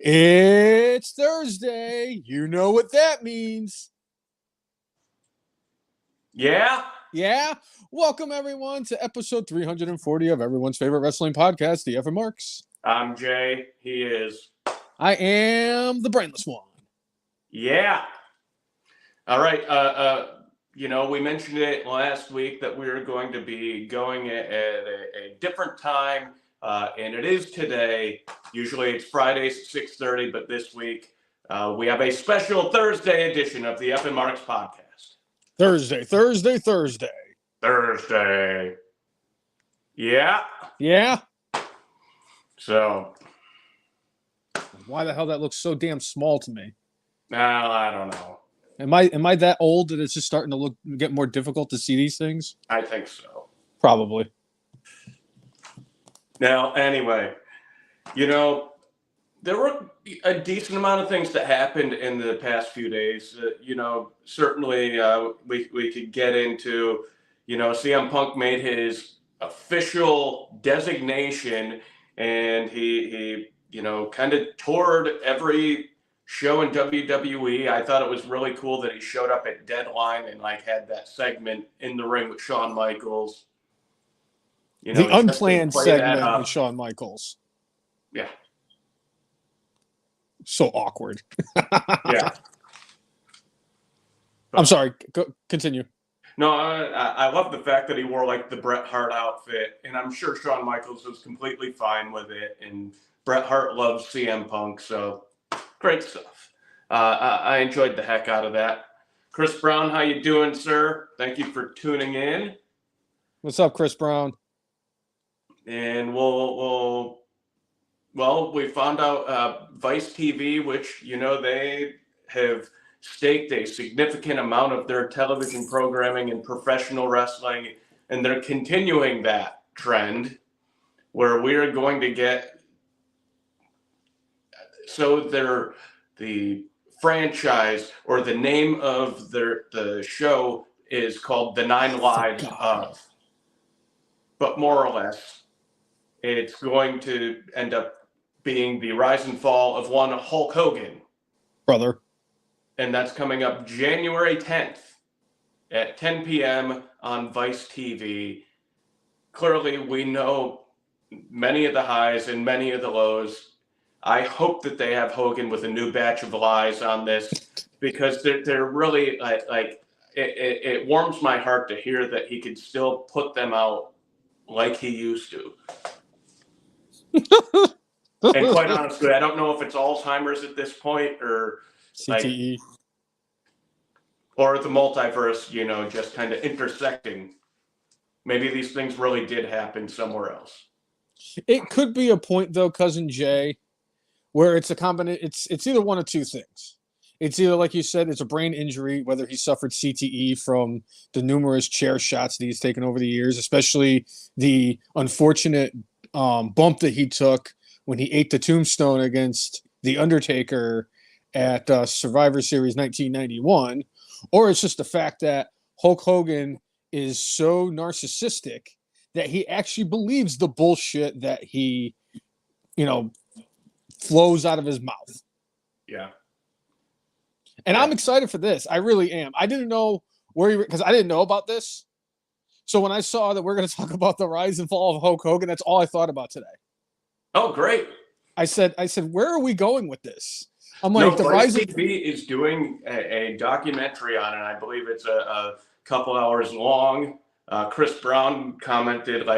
It's Thursday. You know what that means. Yeah? Yeah? Welcome, everyone, to episode 340 of everyone's favorite wrestling podcast, the F and Marks. I'm Jay. He is. I am the Brainless one. Yeah. All right. We mentioned it last week that we were going to be going at a different time, and it is today. Usually it's Fridays at 6:30, but this week we have a special Thursday edition of the F and Marks podcast. Thursday. Thursday. Yeah. Yeah? So. Why the hell that looks so damn small to me? I don't know. Am I that old that it's just starting to get more difficult to see these things? I think so. Probably. Now, anyway, there were a decent amount of things that happened in the past few days. Certainly we could get into, CM Punk made his official designation, and he kind of toured every show in WWE. I thought it was really cool that he showed up at Deadline and had that segment in the ring with Shawn Michaels. The unplanned segment with Shawn Michaels. Yeah. So awkward. Yeah. I'm sorry. Continue. No, I love the fact that he wore the Bret Hart outfit, and I'm sure Shawn Michaels was completely fine with it, and Bret Hart loves CM Punk, so great stuff. I enjoyed the heck out of that. Chris Brown, how you doing, sir? Thank you for tuning in. What's up, Chris Brown? And we found out Vice TV, which, they have staked a significant amount of their television programming in professional wrestling, and they're continuing that trend where we're going to get, the franchise or the name of the show is called The Nine Lives of, but more or less it's going to end up being the rise and fall of one Hulk Hogan. Brother. And that's coming up January 10th at 10 p.m. on Vice TV. Clearly, we know many of the highs and many of the lows. I hope that they have Hogan with a new batch of lies on this, because they're really it warms my heart to hear that he could still put them out like he used to. And quite honestly, I don't know if it's Alzheimer's at this point or CTE. Or the multiverse, just kind of intersecting. Maybe these things really did happen somewhere else. It could be a point, though, Cousin Jay, where it's a combination. It's either one of two things. It's either, like you said, it's a brain injury, whether he suffered CTE from the numerous chair shots that he's taken over the years, especially the unfortunate bump that he took when he ate the tombstone against The Undertaker at Survivor Series 1991, or it's just the fact that Hulk Hogan is so narcissistic that he actually believes the bullshit that he, flows out of his mouth. Yeah. And I'm excited for this. I really am. I didn't know because I didn't know about this. So when I saw that we're going to talk about the rise and fall of Hulk Hogan, that's all I thought about today. Oh, great. I said, where are we going with this? I'm like, the Rise TV is doing a documentary on it. I believe it's a couple hours long. Chris Brown commented,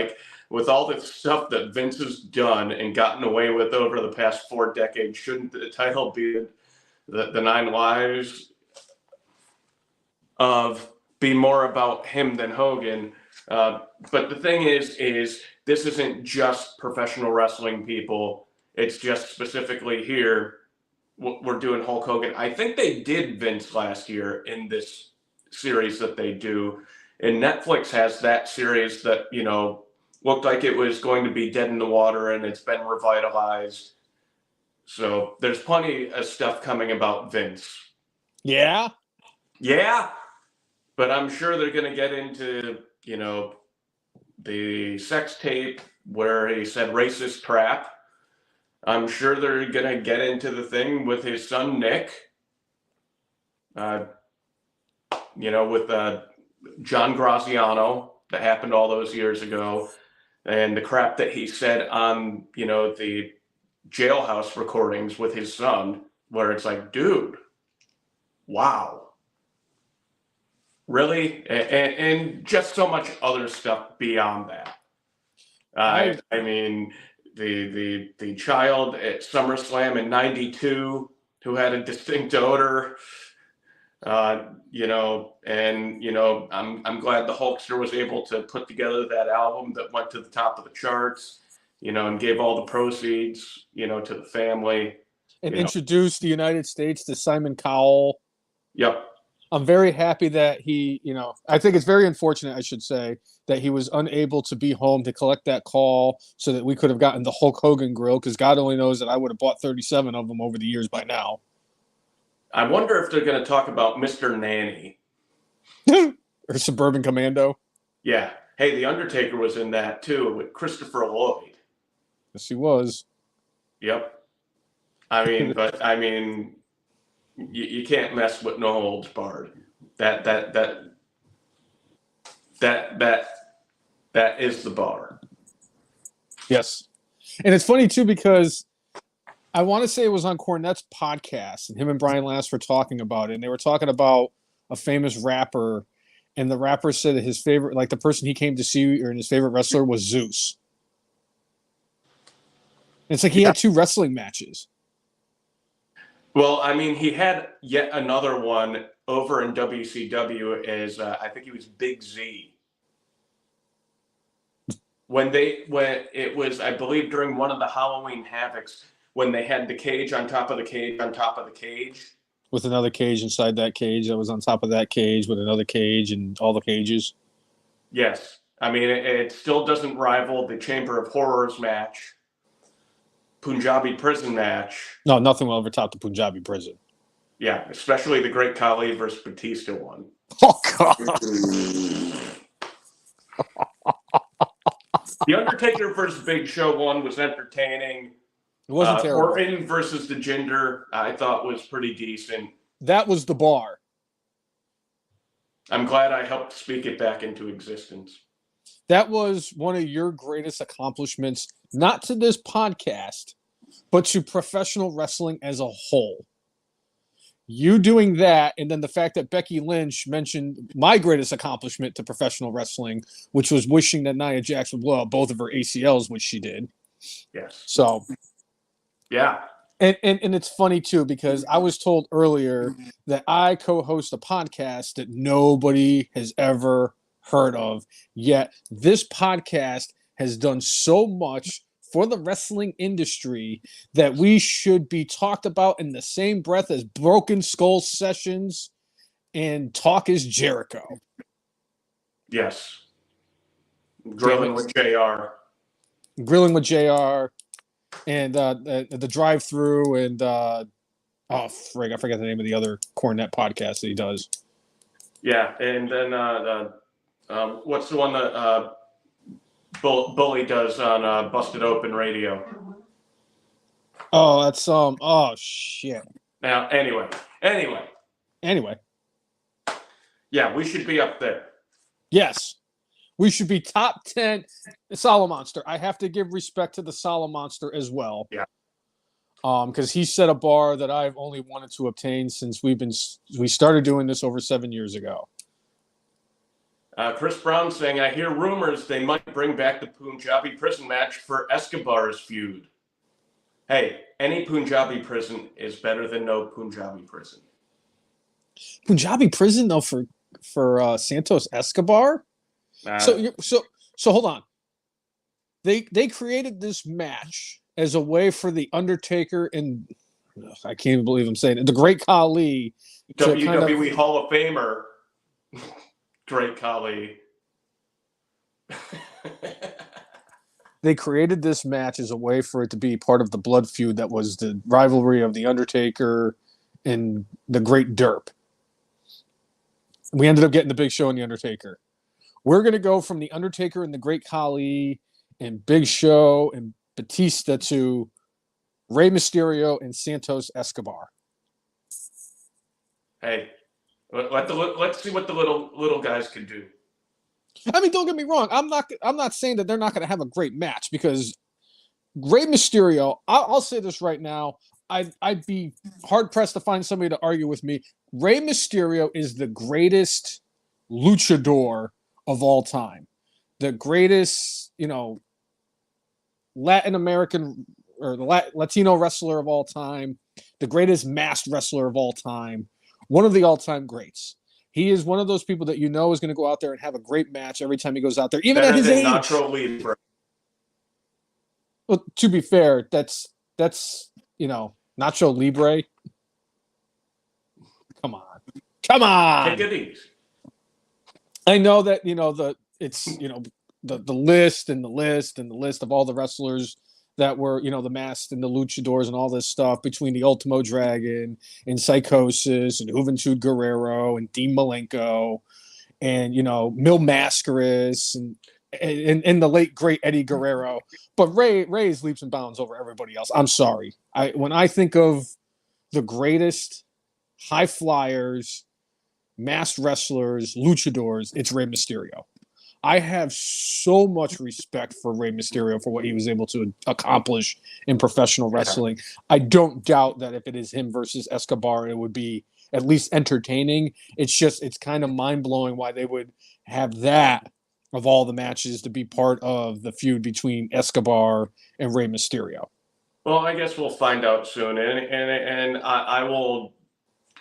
with all the stuff that Vince has done and gotten away with over the past 4 decades, shouldn't the title be the Nine Lives of be more about him than Hogan? But the thing is this isn't just professional wrestling people. It's just specifically here. We're doing Hulk Hogan. I think they did Vince last year in this series that they do. And Netflix has that series that, looked like it was going to be dead in the water, and it's been revitalized. So there's plenty of stuff coming about Vince. Yeah? Yeah. But I'm sure they're going to get into, the sex tape where he said racist crap. I'm sure they're going to get into the thing with his son, Nick. With John Graziano that happened all those years ago, and the crap that he said on, the Jailhouse recordings with his son, where it's like, dude, wow. Really? And just so much other stuff beyond that. I mean, the child at SummerSlam in '92 who had a distinct odor, I'm glad the Hulkster was able to put together that album that went to the top of the charts, and gave all the proceeds, to the family. And introduced the United States to Simon Cowell. Yep. I'm very happy that he, I think it's very unfortunate, I should say, that he was unable to be home to collect that call so that we could have gotten the Hulk Hogan grill, because God only knows that I would have bought 37 of them over the years by now. I wonder if they're going to talk about Mr. Nanny. Or Suburban Commando. Yeah. Hey, The Undertaker was in that too with Christopher Lloyd. Yes, he was. Yep. You can't mess with No Holds Barred. That is the bar. Yes. And it's funny too, because I want to say it was on Cornette's podcast, and him and Brian Last were talking about it, and they were talking about a famous rapper, and the rapper said that his favorite, like the person he came to see, or his favorite wrestler was Zeus. And it's like he had 2 wrestling matches. Well, he had yet another one over in WCW as I think he was Big Z. When it was, I believe, during one of the Halloween Havocs, when they had the cage on top of the cage on top of the cage. With another cage inside that cage that was on top of that cage with another cage and all the cages. Yes. It still doesn't rival the Chamber of Horrors match. Punjabi prison match. No, nothing will ever top the Punjabi prison. Yeah, especially the Great Khali versus Batista one. Oh, God. The Undertaker versus Big Show one was entertaining. It wasn't terrible. Orton versus the Jinder, I thought was pretty decent. That was the bar. I'm glad I helped speak it back into existence. That was one of your greatest accomplishments, not to this podcast, but to professional wrestling as a whole. You doing that, and then the fact that Becky Lynch mentioned my greatest accomplishment to professional wrestling, which was wishing that Nia Jax would blow out both of her ACLs, which she did. Yes. So, yeah. And it's funny, too, because I was told earlier that I co-host a podcast that nobody has ever heard of, yet this podcast has done so much for the wrestling industry that we should be talked about in the same breath as Broken Skull Sessions and Talk is Jericho. Yes. Grilling with JR. Grilling with JR and the drive-through and I forget the name of the other Cornette podcast that he does. Yeah, and then what's the one that Bully does on Busted Open Radio? Oh, that's oh shit. Now, anyway. Yeah, we should be up there. Yes. We should be top 10. Monster. I have to give respect to the Monster as well. Yeah. Because he set a bar that I've only wanted to obtain since we started doing this over 7 years ago. Chris Brown saying, I hear rumors they might bring back the Punjabi prison match for Escobar's feud. Hey, any Punjabi prison is better than no Punjabi prison. Punjabi prison, though, for Santos Escobar? So hold on. They created this match as a way for the Undertaker and I can't even believe I'm saying it, the Great Khali, WWE Hall of Famer, Great Khali. They created this match as a way for it to be part of the blood feud that was the rivalry of the Undertaker and the Great Derp. We ended up getting the Big Show and the Undertaker. We're going to go from the Undertaker and the Great Khali and Big Show and Batista to Rey Mysterio and Santos Escobar. Hey, let's see what the little guys can do. I mean, don't get me wrong. I'm not saying that they're not going to have a great match, because Rey Mysterio, I'll say this right now. I'd be hard pressed to find somebody to argue with me. Rey Mysterio is the greatest luchador of all time, the greatest, Latin American or the Latino wrestler of all time, the greatest masked wrestler of all time, one of the all-time greats. He is one of those people that is going to go out there and have a great match every time he goes out there, even at his age. Nacho Libre. Well, to be fair, that's Nacho Libre. Come on. Take it easy. I know that the list and the list and the list of all the wrestlers that were the Masked and the Luchadors and all this stuff between the Ultimo Dragon and Psychosis and Juventud Guerrero and Dean Malenko and Mil Mascaras and the late great Eddie Guerrero. But Ray is leaps and bounds over everybody else. I'm sorry. When I think of the greatest high flyers, masked wrestlers, luchadors, it's Rey Mysterio. I have so much respect for Rey Mysterio for what he was able to accomplish in professional wrestling. Yeah. I don't doubt that if it is him versus Escobar, it would be at least entertaining. It's kind of mind-blowing why they would have that of all the matches to be part of the feud between Escobar and Rey Mysterio. Well, I guess we'll find out soon, and I will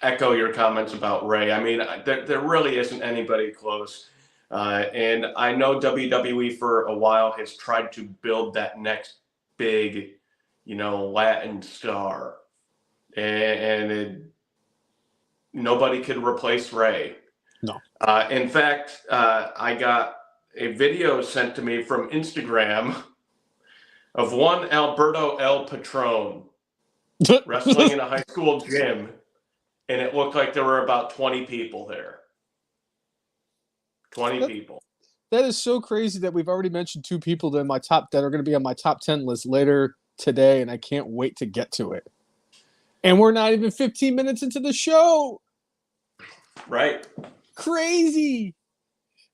echo your comments about Rey. I mean, there really isn't anybody close. And I know WWE for a while has tried to build that next big, Latin star, and nobody could replace Rey. No. In fact, I got a video sent to me from Instagram of one Alberto El Patron wrestling in a high school gym, and it looked like there were about 20 people there. 20 people. That is so crazy that we've already mentioned two people that are going to be on my top 10 list later today, and I can't wait to get to it. And we're not even 15 minutes into the show. Right. Crazy.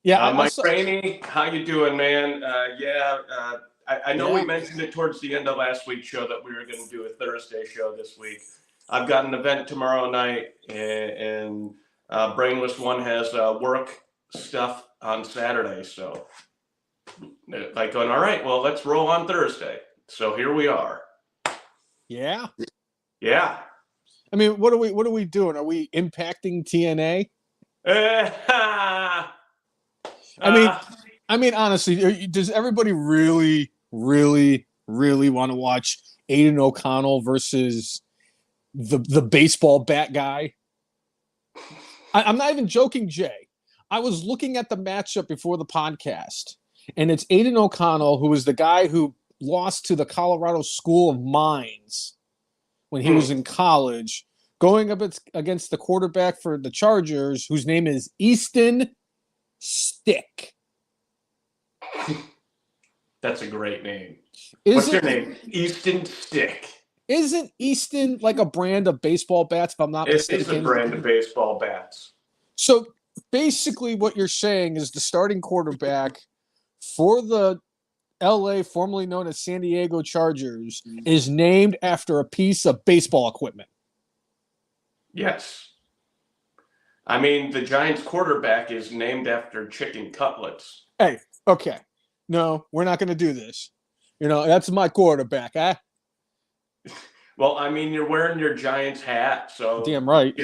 Yeah. Mike Rainey, how you doing, man? I know we mentioned it towards the end of last week's show that we were going to do a Thursday show this week. I've got an event tomorrow night, and Brainless One has work stuff on Saturday, so like going, all right, well, let's roll on Thursday. So here we are. Yeah. I mean, what are we doing? Are we impacting TNA? I mean, honestly, does everybody really, really, really want to watch Aiden O'Connell versus the baseball bat guy? I'm not even joking, Jay. I was looking at the matchup before the podcast, and it's Aiden O'Connell, who is the guy who lost to the Colorado School of Mines when he was in college, going up against the quarterback for the Chargers, whose name is Easton Stick. That's a great name. What's your name? Easton Stick. Isn't Easton like a brand of baseball bats, if I'm not mistaken? It's a brand of baseball bats. So basically what you're saying is the starting quarterback for the LA, formerly known as San Diego Chargers, is named after a piece of baseball equipment. Yes. I mean, the Giants quarterback is named after chicken cutlets. Hey, okay. No, we're not going to do this. That's my quarterback, huh? Well, I mean, you're wearing your Giants hat, so damn right.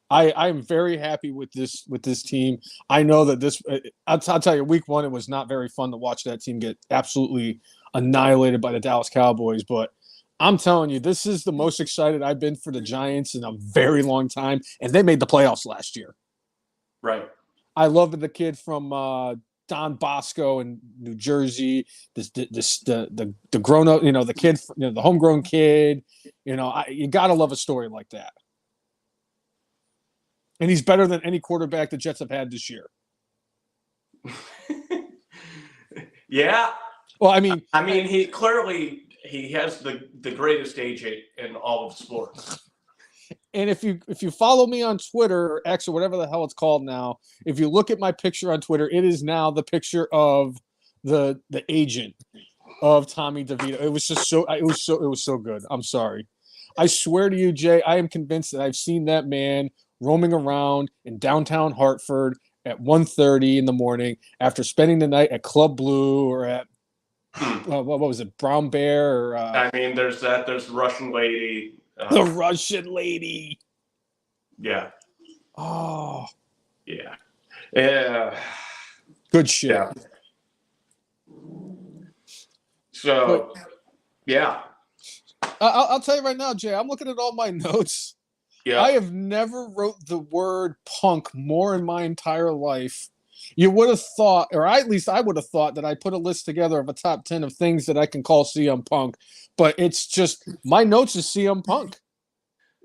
I'm very happy with this team. I know that I'll tell you, week one, it was not very fun to watch that team get absolutely annihilated by the Dallas Cowboys. But I'm telling you, this is the most excited I've been for the Giants in a very long time. And they made the playoffs last year. Right. I love the kid from Don Bosco in New Jersey, the grown up, the kid, the homegrown kid, you got to love a story like that. And he's better than any quarterback the Jets have had this year. Yeah. Well, I mean, he clearly he has the greatest agent in all of sports. And if you follow me on Twitter or X or whatever the hell it's called now, if you look at my picture on Twitter, it is now the picture of the agent of Tommy DeVito. It was just so it was so good. I'm sorry. I swear to you, Jay, I am convinced that I've seen that man roaming around in downtown Hartford at 1:30 in the morning after spending the night at Club Blue or at what was it, Brown Bear? Or, I mean, there's that. There's the Russian lady. The Russian lady. Yeah. Oh. Yeah. Yeah. Good shit. Yeah. So, yeah. I'll tell you right now, Jay, I'm looking at all my notes. Yeah. I have never wrote the word punk more in my entire life. You would have thought, or at least I would have thought, that I put a list together of a top 10 of things that I can call CM Punk, but it's just my notes is CM Punk.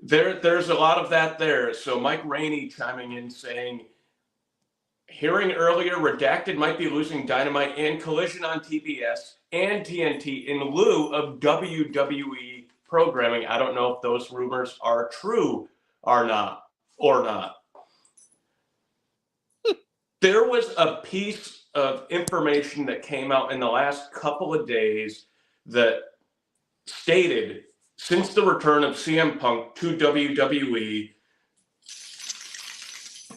There's a lot of that there. So Mike Rainey chiming in saying, hearing earlier, Redacted might be losing Dynamite and Collision on TBS and TNT in lieu of WWE programming. I don't know if those rumors are true or not. There was a piece of information that came out in the last couple of days that stated, since the return of CM Punk to WWE,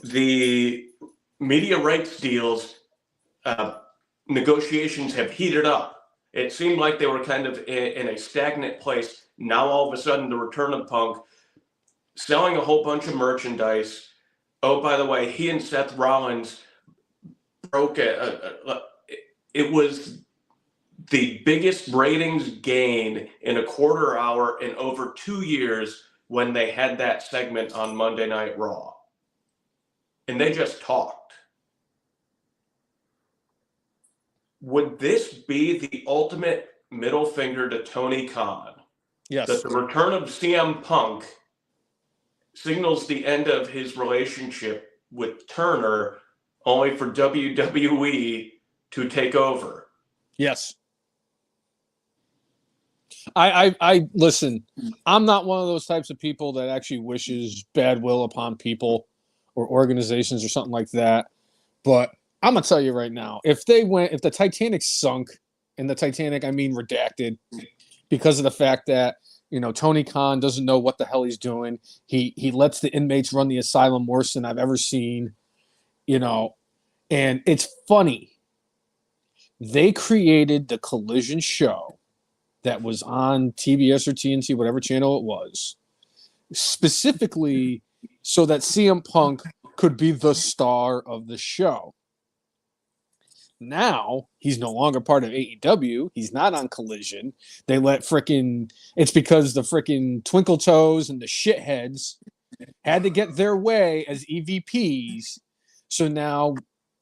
the media rights deals negotiations have heated up. It seemed like they were kind of in a stagnant place. Now, all of a sudden, the return of Punk, selling a whole bunch of merchandise. Oh, by the way, he and Seth Rollins broke it was the biggest ratings gain in a quarter hour in over 2 years when they had that segment on Monday Night Raw. And they just talked. Would this be the ultimate middle finger to Tony Khan? Yes. That the return of CM Punk signals the end of his relationship with Turner, only for WWE to take over? Yes. I listen, I'm not one of those types of people that actually wishes bad will upon people or organizations or something like that. But I'm gonna tell you right now, if the Titanic sunk, and the Titanic, I mean redacted, because of the fact that, you know, Tony Khan doesn't know what the hell he's doing. He lets the inmates run the asylum worse than I've ever seen, you know, and it's funny. They created the Collision show that was on TBS or TNT, whatever channel it was, specifically so that CM Punk could be the star of the show. Now he's no longer part of AEW. He's not on Collision. They let it's because the frickin' Twinkle Toes and the shitheads had to get their way as EVPs. So now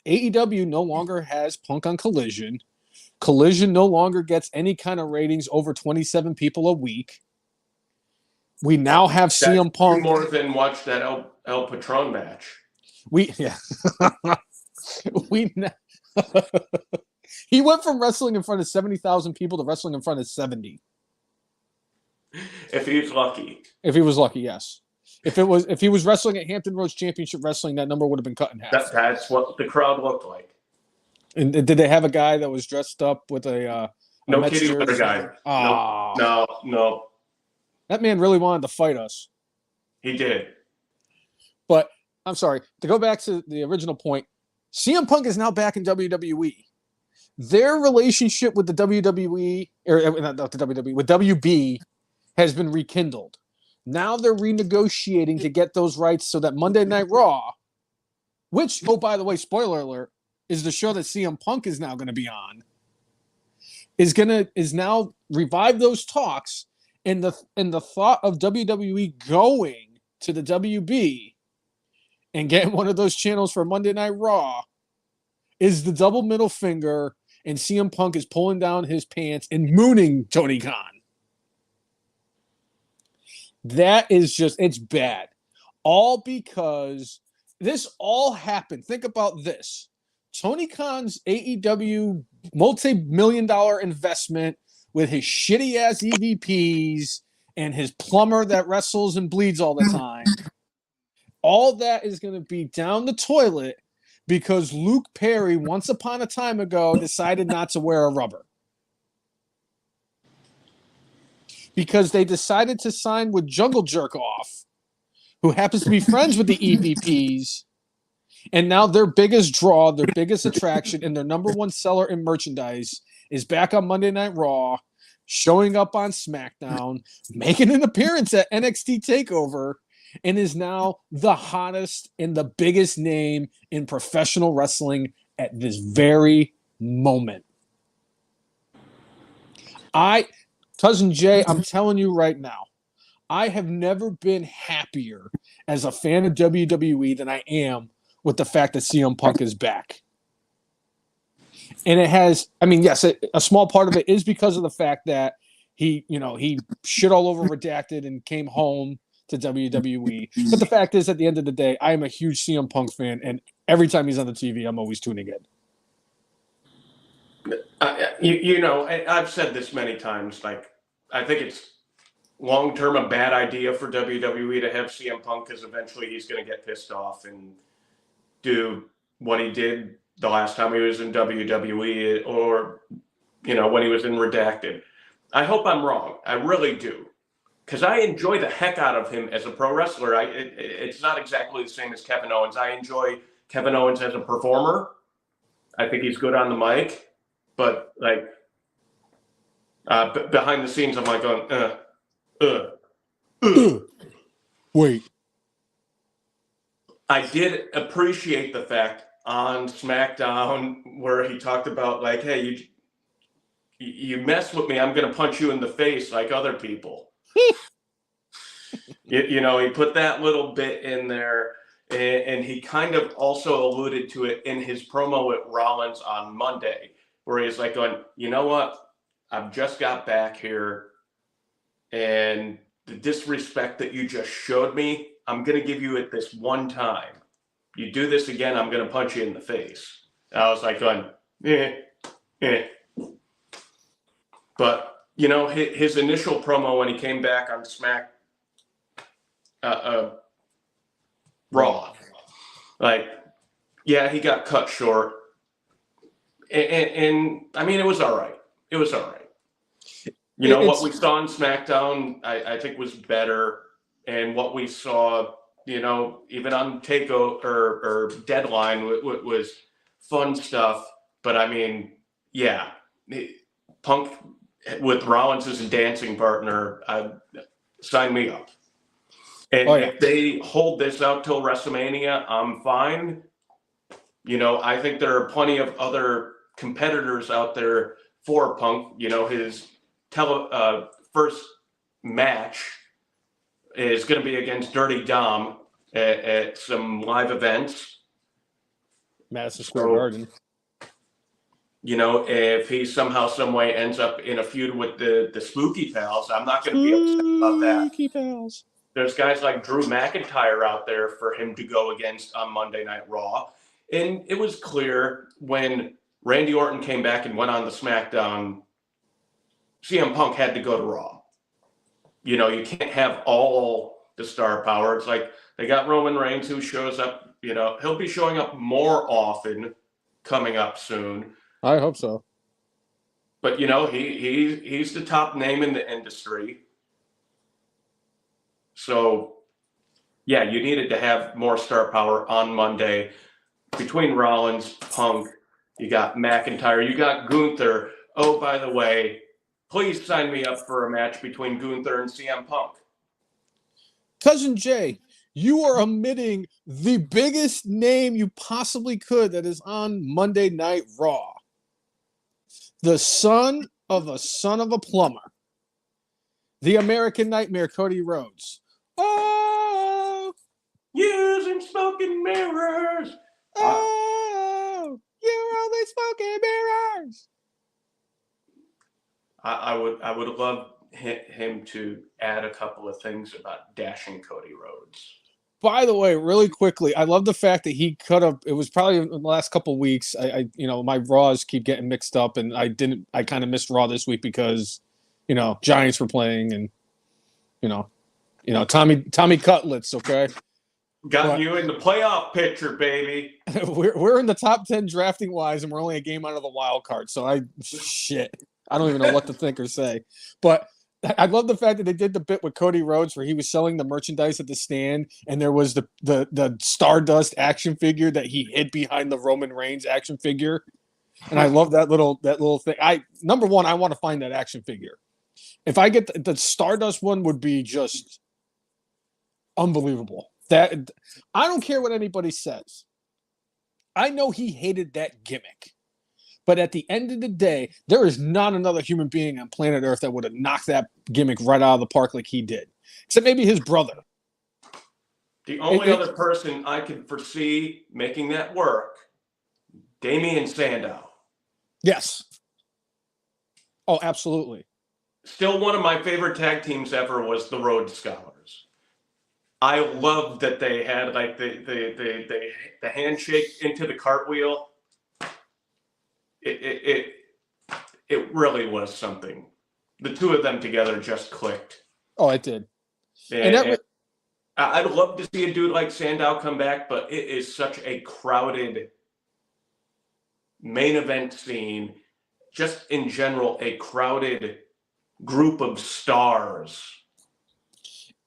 AEW no longer has Punk on Collision. Collision no longer gets any kind of ratings over 27 people a week. We now have CM Punk. More than watch that El Patron match. He went from wrestling in front of 70,000 people to wrestling in front of 70. If he's lucky. If he was lucky, yes. If he was wrestling at Hampton Roads Championship Wrestling, that number would have been cut in half. That's what the crowd looked like. And did they have a guy that was dressed up with a no kitty litter guy? No. That man really wanted to fight us. He did. But I'm sorry, to go back to the original point, CM Punk is now back in WWE. Their relationship with the WWE, or not the WWE, with WB has been rekindled. Now they're renegotiating to get those rights so that Monday Night Raw, which, oh, by the way, spoiler alert, is the show that CM Punk is now going to be on, is now revive those talks, and the thought of WWE going to the WB and getting one of those channels for Monday Night Raw is the double middle finger, and CM Punk is pulling down his pants and mooning Tony Khan. That is just, it's bad. All because this all happened. Think about this. Tony Khan's AEW multi-million-dollar investment with his shitty ass EVPs and his plumber that wrestles and bleeds all the time. All that is going to be down the toilet because Luke Perry, once upon a time ago, decided not to wear a rubber. Because they decided to sign with Jungle Jerk Off, who happens to be friends with the EVPs. And now their biggest draw, their biggest attraction, and their number one seller in merchandise is back on Monday Night Raw, showing up on SmackDown, making an appearance at NXT TakeOver, and is now the hottest and the biggest name in professional wrestling at this very moment. Cousin Jay, I'm telling you right now, I have never been happier as a fan of WWE than I am with the fact that CM Punk is back. And it has, I mean, yes, a small part of it is because of the fact that he shit all over Redacted and came home to WWE. But the fact is, at the end of the day, I am a huge CM Punk fan, and every time he's on the TV, I'm always tuning in. I've said this many times. Like, I think it's long-term a bad idea for WWE to have CM Punk because eventually he's going to get pissed off and do what he did the last time he was in WWE or, when he was in Redacted. I hope I'm wrong. I really do. Because I enjoy the heck out of him as a pro wrestler. It's not exactly the same as Kevin Owens. I enjoy Kevin Owens as a performer. I think he's good on the mic. But, behind the scenes, I'm like going, Wait. I did appreciate the fact on SmackDown where he talked about, like, hey, you mess with me, I'm going to punch you in the face like other people. He put that little bit in there, and he kind of also alluded to it in his promo with Rollins on Monday, where he's like going, you know what? I've just got back here, and the disrespect that you just showed me, I'm going to give you it this one time. You do this again, I'm going to punch you in the face. And I was like going, But, his initial promo when he came back on Raw, like, yeah, he got cut short. And I mean, it was all right. It was all right. What we saw on SmackDown, I think was better. And what we saw, even on TakeOver or Deadline was fun stuff. But I mean, yeah, Punk with Rollins as a dancing partner, sign me up. And if they hold this out till WrestleMania, I'm fine. I think there are plenty of other competitors out there for Punk. His first match is going to be against Dirty Dom at some live events. Madison Square Garden. If he somehow, some way ends up in a feud with the Spooky Pals, I'm not going to be upset about that. Spooky Pals. There's guys like Drew McIntyre out there for him to go against on Monday Night Raw. And it was clear when Randy Orton came back and went on the SmackDown, CM Punk had to go to Raw. You can't have all the star power. It's like they got Roman Reigns who shows up, he'll be showing up more often coming up soon. I hope so. But, he's the top name in the industry. So, yeah, you needed to have more star power on Monday. Between Rollins, Punk, you got McIntyre, you got Gunther. Oh, by the way, please sign me up for a match between Gunther and CM Punk. Cousin Jay, you are omitting the biggest name you possibly could that is on Monday Night Raw. The son of a plumber. The American Nightmare, Cody Rhodes. Oh! Using smoke and mirrors. Oh! You're only smoke and mirrors. I would love him to add a couple of things about dashing Cody Rhodes. By the way, really quickly, I love the fact that he could have. It was probably in the last couple of weeks. My Raws keep getting mixed up, and I didn't. I kind of missed Raw this week because, Giants were playing, and Tommy Cutlets. Okay, Got you in the playoff picture, baby. we're in the top 10 drafting wise, and we're only a game out of the wild card. So I don't even know what to think or say, but. I love the fact that they did the bit with Cody Rhodes where he was selling the merchandise at the stand, and there was the Stardust action figure that he hid behind the Roman Reigns action figure, and I love that little thing. Number one, I want to find that action figure. If I get the Stardust one, would be just unbelievable. That I don't care what anybody says. I know he hated that gimmick. But at the end of the day, there is not another human being on planet Earth that would have knocked that gimmick right out of the park like he did. Except maybe his brother. The only other person I could foresee making that work, Damien Sandow. Yes. Oh, absolutely. Still one of my favorite tag teams ever was the Rhodes Scholars. I love that they had like the handshake into the cartwheel. It really was something. The two of them together just clicked. Oh, it did. And I'd love to see a dude like Sandow come back, but it is such a crowded main event scene. Just in general, a crowded group of stars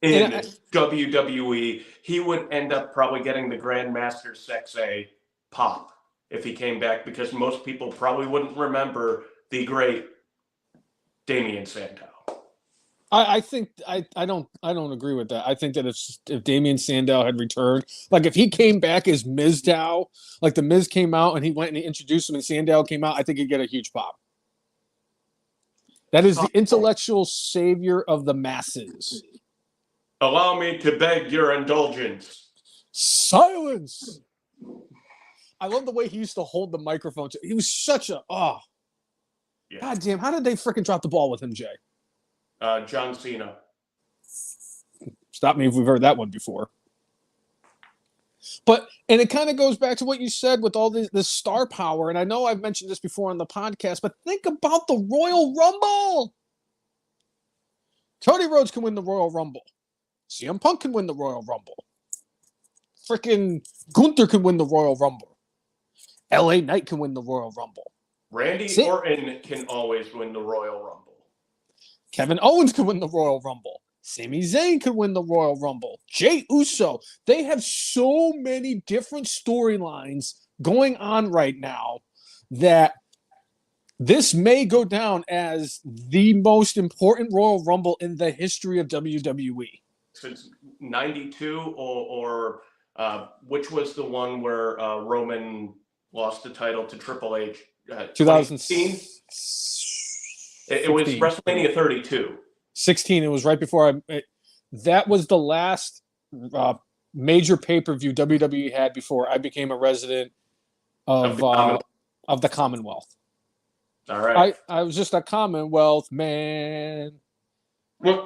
in WWE. He would end up probably getting the Grandmaster Sexay pop if he came back, because most people probably wouldn't remember the great Damien Sandow. I think I don't agree with that. I think that if Damien Sandow had returned, like if he came back as Mizdow, like the Miz came out and he went and he introduced him and Sandow came out, I think he'd get a huge pop. That is the intellectual savior of the masses. Allow me to beg your indulgence. Silence. I love the way he used to hold the microphone. He was such a God damn! How did they freaking drop the ball with him, Jay? John Cena. Stop me if we've heard that one before. And it kind of goes back to what you said with all this star power. And I know I've mentioned this before on the podcast, but think about the Royal Rumble. Cody Rhodes can win the Royal Rumble. CM Punk can win the Royal Rumble. Freaking Gunther can win the Royal Rumble. LA Knight can win the Royal Rumble. Randy Orton can always win the Royal Rumble. Kevin Owens can win the Royal Rumble. Sami Zayn can win the Royal Rumble. Jey Uso. They have so many different storylines going on right now that this may go down as the most important Royal Rumble in the history of WWE. Since 92 or which was the one where Roman lost the title to Triple H? 2016. It was WrestleMania 32. 16. It was right before that was the last major pay-per-view WWE had before I became a resident of the Commonwealth. All right. I was just a Commonwealth man. So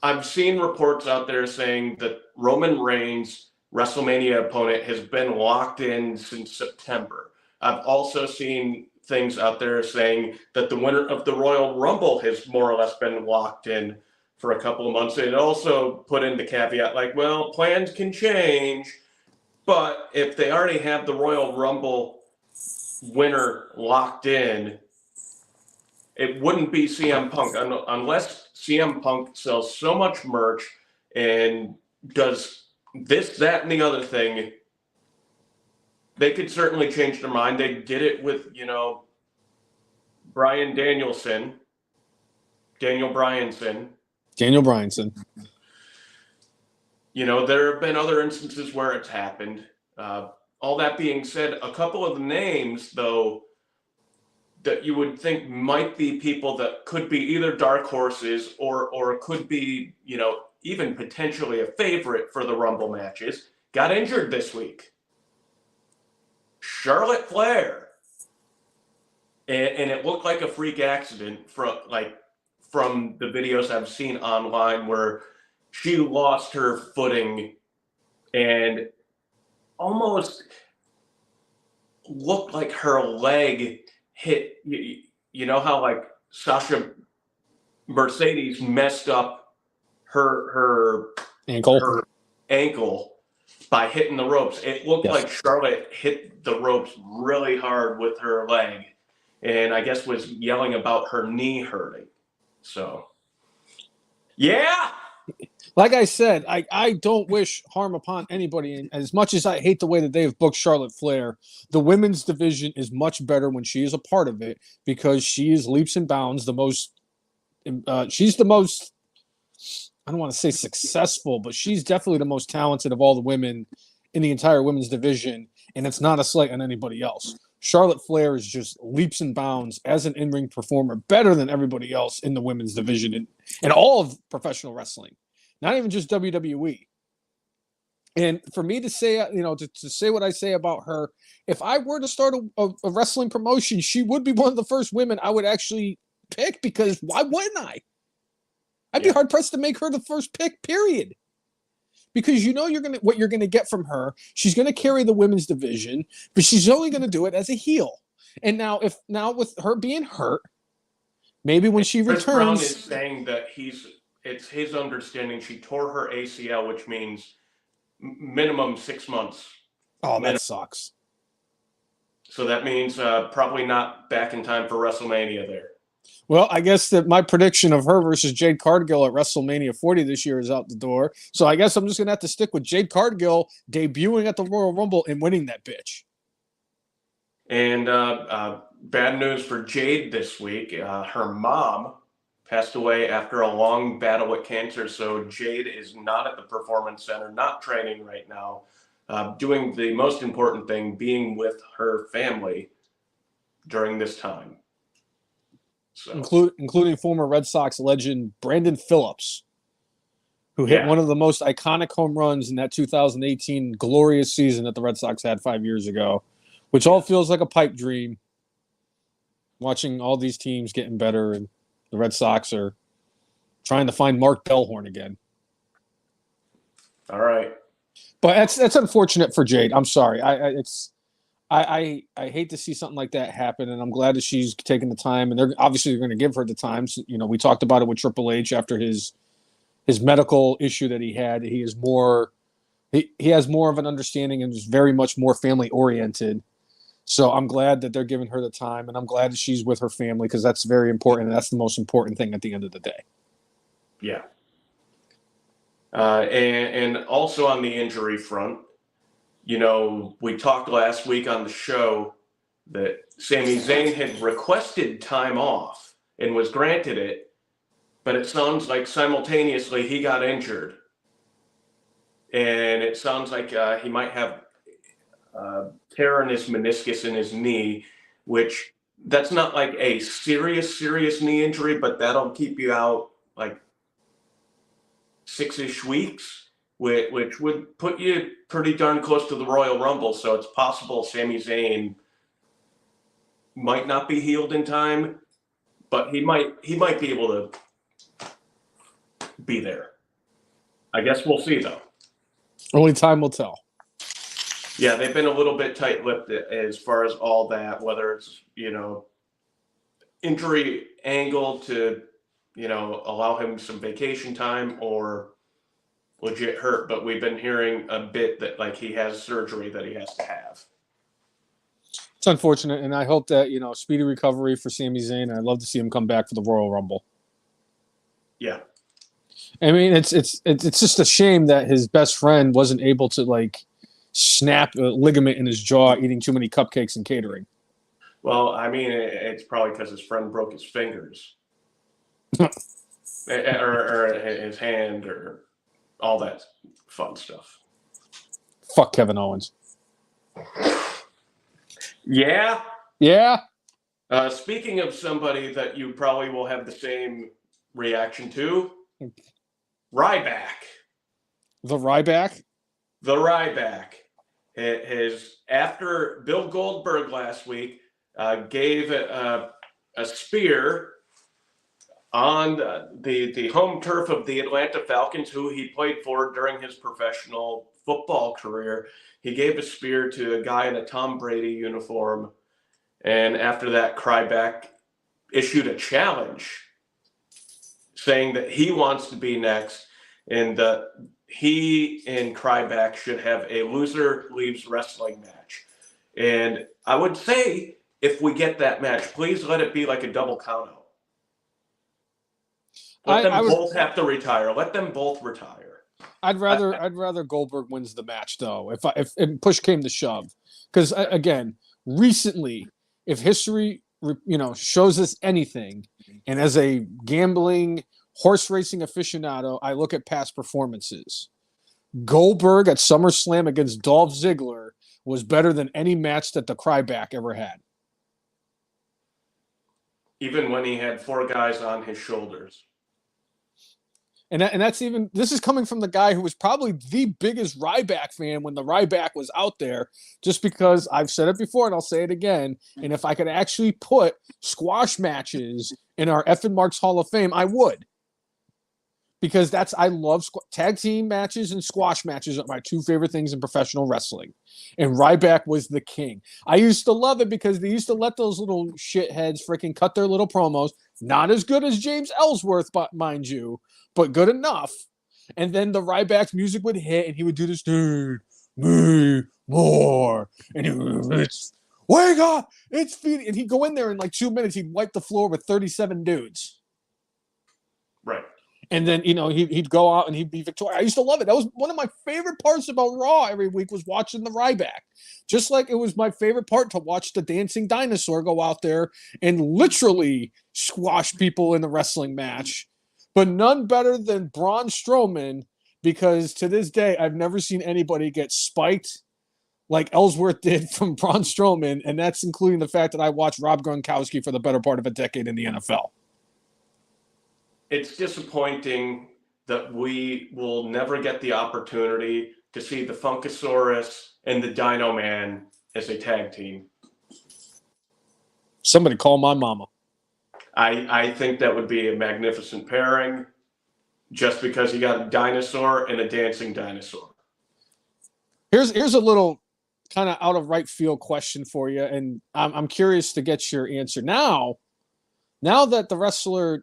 I've seen reports out there saying that Roman Reigns' WrestleMania opponent has been locked in since September. I've also seen things out there saying that the winner of the Royal Rumble has more or less been locked in for a couple of months. It also put in the caveat like, well, plans can change, but if they already have the Royal Rumble winner locked in, it wouldn't be CM Punk unless CM Punk sells so much merch and does this, that, and the other thing. They could certainly change their mind. They did it with, Daniel Bryanson. There have been other instances where it's happened. All that being said, a couple of the names, though, that you would think might be people that could be either dark horses or could be, even potentially a favorite for the Rumble matches, got injured this week. Charlotte Flair. And it looked like a freak accident from the videos I've seen online where she lost her footing and almost looked like her leg hit. You know how like Sasha Mercedes messed up her ankle by hitting the ropes. It looked like Charlotte hit the ropes really hard with her leg, and I guess was yelling about her knee hurting. So, yeah. Like I said, I don't wish harm upon anybody. And as much as I hate the way that they've booked Charlotte Flair, the women's division is much better when she is a part of it because she is leaps and bounds the most. She's the most. I don't want to say successful, but she's definitely the most talented of all the women in the entire women's division, and it's not a slight on anybody else. Charlotte Flair is just leaps and bounds as an in-ring performer, better than everybody else in the women's division and all of professional wrestling, not even just WWE. And for me to say, to say what I say about her, if I were to start a wrestling promotion, she would be one of the first women I would actually pick because why wouldn't I? I'd be hard pressed to make her the first pick, period. Because what you're gonna get from her. She's gonna carry the women's division, but she's only gonna do it as a heel. And now with her being hurt, maybe when she Chris Brown returns, is saying that it's his understanding she tore her ACL, which means minimum 6 months. Oh, that sucks. So that means probably not back in time for WrestleMania there. Well, I guess that my prediction of her versus Jade Cargill at WrestleMania 40 this year is out the door. So I guess I'm just going to have to stick with Jade Cargill debuting at the Royal Rumble and winning that bitch. And bad news for Jade this week. Her mom passed away after a long battle with cancer. So Jade is not at the Performance Center, not training right now, doing the most important thing, being with her family during this time. So. Including former Red Sox legend Brandon Phillips, who hit one of the most iconic home runs in that 2018 glorious season that the Red Sox had 5 years ago, which all feels like a pipe dream. Watching all these teams getting better, and the Red Sox are trying to find Mark Bellhorn again. All right, but that's unfortunate for Jade. I'm sorry. I hate to see something like that happen, and I'm glad that she's taking the time, and they're obviously going to give her the time. So, we talked about it with Triple H after his medical issue that he had. He has more of an understanding and is very much more family oriented. So I'm glad that they're giving her the time, and I'm glad that she's with her family because that's very important, and that's the most important thing at the end of the day. Yeah. And also on the injury front, we talked last week on the show that Sami Zayn had requested time off and was granted it, but it sounds like simultaneously he got injured. And it sounds like he might have tear in his meniscus in his knee, which that's not like a serious knee injury, but that'll keep you out like 6-ish weeks. Which would put you pretty darn close to the Royal Rumble. So it's possible Sami Zayn might not be healed in time, but he might be able to be there. I guess we'll see, though. Only time will tell. Yeah, they've been a little bit tight-lipped as far as all that, whether it's, injury angle to, allow him some vacation time or legit hurt, but we've been hearing a bit that like he has surgery that he has to have. It's unfortunate, and I hope that speedy recovery for Sami Zayn. I'd love to see him come back for the Royal Rumble. Yeah, I mean it's just a shame that his best friend wasn't able to snap a ligament in his jaw eating too many cupcakes and catering. Well, I mean it's probably because his friend broke his fingers, or his hand, or all that fun stuff. Fuck Kevin Owens. Yeah. Yeah. Speaking of somebody that you probably will have the same reaction to, Ryback. The Ryback? The Ryback. After Bill Goldberg last week gave a spear on the home turf of the Atlanta Falcons, who he played for during his professional football career. He gave a spear to a guy in a Tom Brady uniform, and after that, Ryback issued a challenge saying that he wants to be next, and he and Ryback should have a loser leaves wrestling match. And I would say, if we get that match, please let it be like a double countout. Let them both have to retire. Let them both retire. I'd rather Goldberg wins the match, though, if push came to shove. Because again, recently, if history shows us anything, and as a gambling horse racing aficionado, I look at past performances. Goldberg at SummerSlam against Dolph Ziggler was better than any match that the Ryback ever had. Even when he had 4 guys on his shoulders. And that's even, this is coming from the guy who was probably the biggest Ryback fan when the Ryback was out there, just because I've said it before and I'll say it again. And if I could actually put squash matches in our F and Marks Hall of Fame, I would. Because I love tag team matches, and squash matches are my 2 favorite things in professional wrestling. And Ryback was the king. I used to love it because they used to let those little shitheads freaking cut their little promos. Not as good as James Ellsworth, but mind you, but good enough. And then the Ryback's music would hit, and he would do this, dude, me more. And he would, wake up, it's feeding. And he'd go in there in like 2 minutes, he'd wipe the floor with 37 dudes. Right. And then, he'd go out and he'd be victorious. I used to love it. That was one of my favorite parts about Raw every week, was watching the Ryback. Just like it was my favorite part to watch the dancing dinosaur go out there and literally squash people in the wrestling match. But none better than Braun Strowman, because to this day, I've never seen anybody get spiked like Ellsworth did from Braun Strowman. And that's including the fact that I watched Rob Gronkowski for the better part of a decade in the NFL. It's disappointing that we will never get the opportunity to see the Funkasaurus and the Dino Man as a tag team. Somebody call my mama. I think that would be a magnificent pairing, just because you got a dinosaur and a dancing dinosaur. Here's a little kind of out of right field question for you, and I'm curious to get your answer. Now that the wrestler,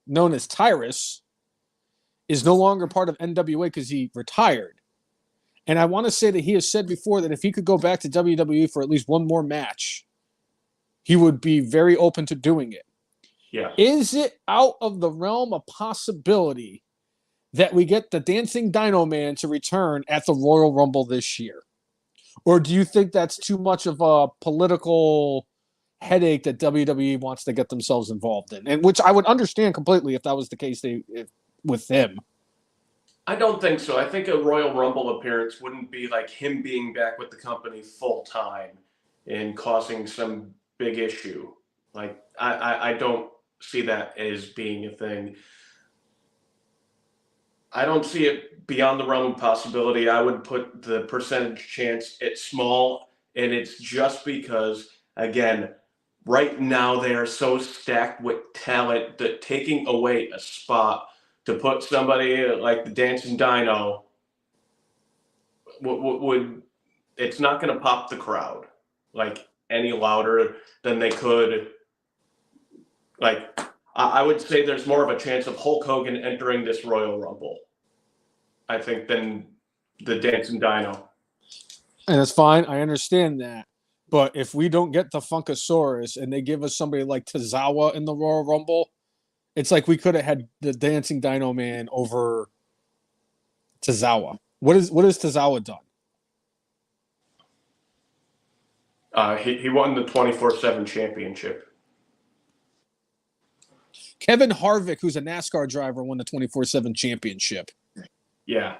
known as Tyrus, is no longer part of NWA because he retired. And I want to say that he has said before that if he could go back to WWE for at least one more match, he would be very open to doing it. Yeah. Is it out of the realm of possibility that we get the Dancing Dino Man to return at the Royal Rumble this year? Or do you think that's too much of a political headache that WWE wants to get themselves involved in? And which I would understand completely if that was the case with him. I don't think so. I think a Royal Rumble appearance wouldn't be like him being back with the company full time and causing some big issue. Like, I don't see that as being a thing. I don't see it beyond the realm of possibility. I would put the percentage chance at small, and it's just because, again, right now they are so stacked with talent that taking away a spot to put somebody like the Dancing Dino would it's not going to pop the crowd like any louder than they could. Like, I would say there's more of a chance of Hulk Hogan entering this Royal Rumble, I think, than the Dancing Dino. And it's fine. I understand that. But if we don't get the Funkasaurus and they give us somebody like Tozawa in the Royal Rumble, it's like we could have had the Dancing Dino Man over Tozawa. What has Tozawa done? He won the 24/7 championship. Kevin Harvick, who's a NASCAR driver, won the 24/7 championship. Yeah.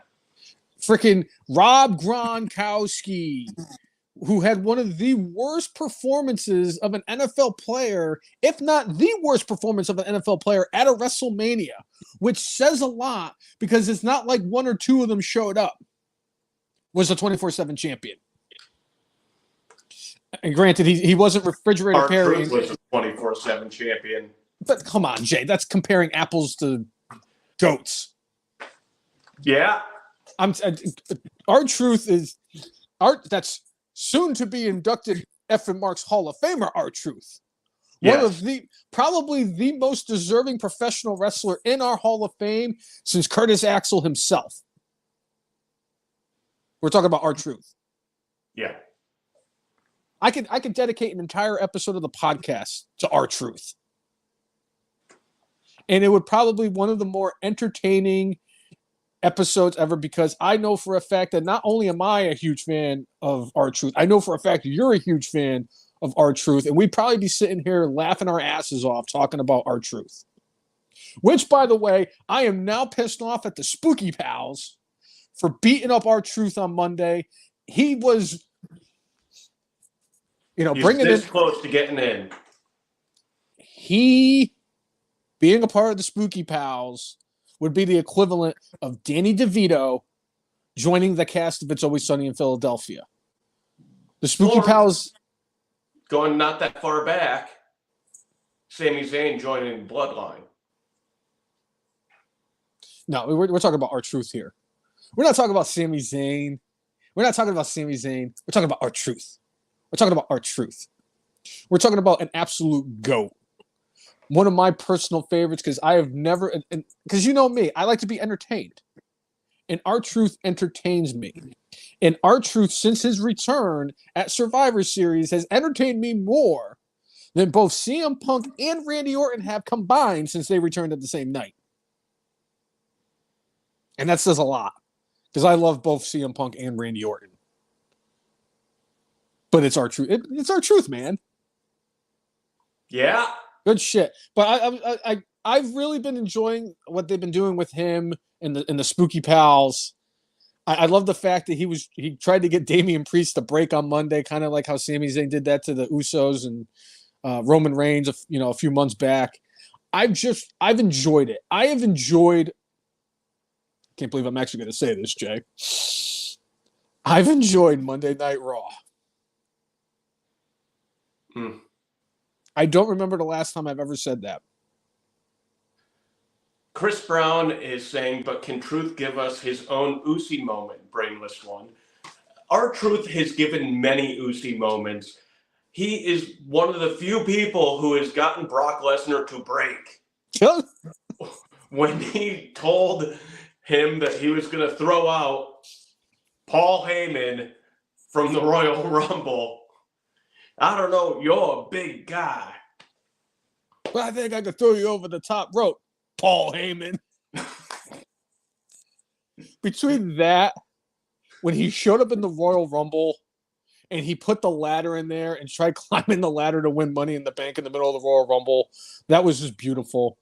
Freaking Rob Gronkowski, who had one of the worst performances of an NFL player, if not the worst performance of an NFL player at a WrestleMania, which says a lot because it's not like one or two of them showed up, was the 24/7 champion. And granted, he wasn't refrigerator Perry. Was a 24/7 champion. But come on, Jay, that's comparing apples to goats. Yeah. R-Truth is art. That's soon to be inducted F and Mark's Hall of Famer. R-Truth, one Yes. of the probably the most deserving professional wrestler in our Hall of Fame since Curtis Axel himself. We're talking about R-Truth. Yeah. I could dedicate an entire episode of the podcast to R-Truth. And it would probably be one of the more entertaining episodes ever, because I know for a fact that not only am I a huge fan of R-Truth, I know for a fact you're a huge fan of R-Truth, and we'd probably be sitting here laughing our asses off talking about R-Truth. Which, by the way, I am now pissed off at the Spooky Pals for beating up R-Truth on Monday. He was, He's bringing this in close to getting in. He being a part of the Spooky Pals would be the equivalent of Danny DeVito joining the cast of It's Always Sunny in Philadelphia. The Spooky Pals... Going not that far back, Sami Zayn joining Bloodline. No, we're talking about R-Truth here. We're not talking about Sami Zayn. We're not talking about Sami Zayn. We're talking about R-Truth. We're talking about R-Truth. We're talking about an absolute GOAT. One of my personal favorites, because I have never, because you know me, I like to be entertained. And R-Truth entertains me. And R-Truth, since his return at Survivor Series, has entertained me more than both CM Punk and Randy Orton have combined since they returned at the same night. And that says a lot, because I love both CM Punk and Randy Orton. But it's R-Truth. It's R-Truth, man. Yeah. Good shit. But I've really been enjoying what they've been doing with him and the Spooky Pals. I love the fact that he tried to get Damian Priest to break on Monday, kind of like how Sami Zayn did that to the Usos and Roman Reigns a few months back. I've enjoyed it. I have enjoyed. Can't believe I'm actually going to say this, Jay. I've enjoyed Monday Night Raw. I don't remember the last time I've ever said that. Chris Brown is saying, but can Truth give us his own Usi moment, Brainless one? R-Truth has given many Usi moments. He is one of the few people who has gotten Brock Lesnar to break. When he told him that he was going to throw out Paul Heyman from the Royal Rumble, I don't know, you're a big guy. But I think I could throw you over the top rope, Paul Heyman. Between that, when he showed up in the Royal Rumble and he put the ladder in there and tried climbing the ladder to win Money in the Bank in the middle of the Royal Rumble, that was just beautiful.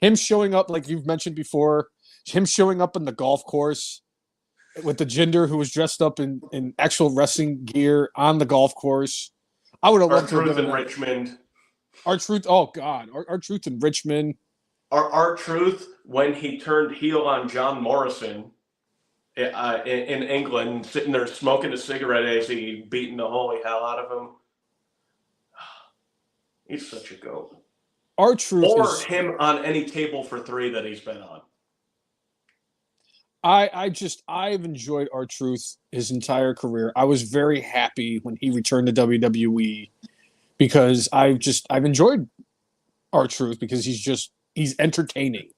Him showing up, like you've mentioned before, him showing up in the golf course with the Jinder who was dressed up in actual wrestling gear on the golf course. I would have loved to have R-Truth been in Richmond. R-Truth, oh God, R-Truth in Richmond. R-Truth when he turned heel on John Morrison in England, sitting there smoking a cigarette as he beating the holy hell out of him. He's such a goat. R-Truth or is him on any table for three that he's been on. I've enjoyed R-Truth his entire career. I was very happy when he returned to WWE because I've enjoyed R-Truth because he's entertaining.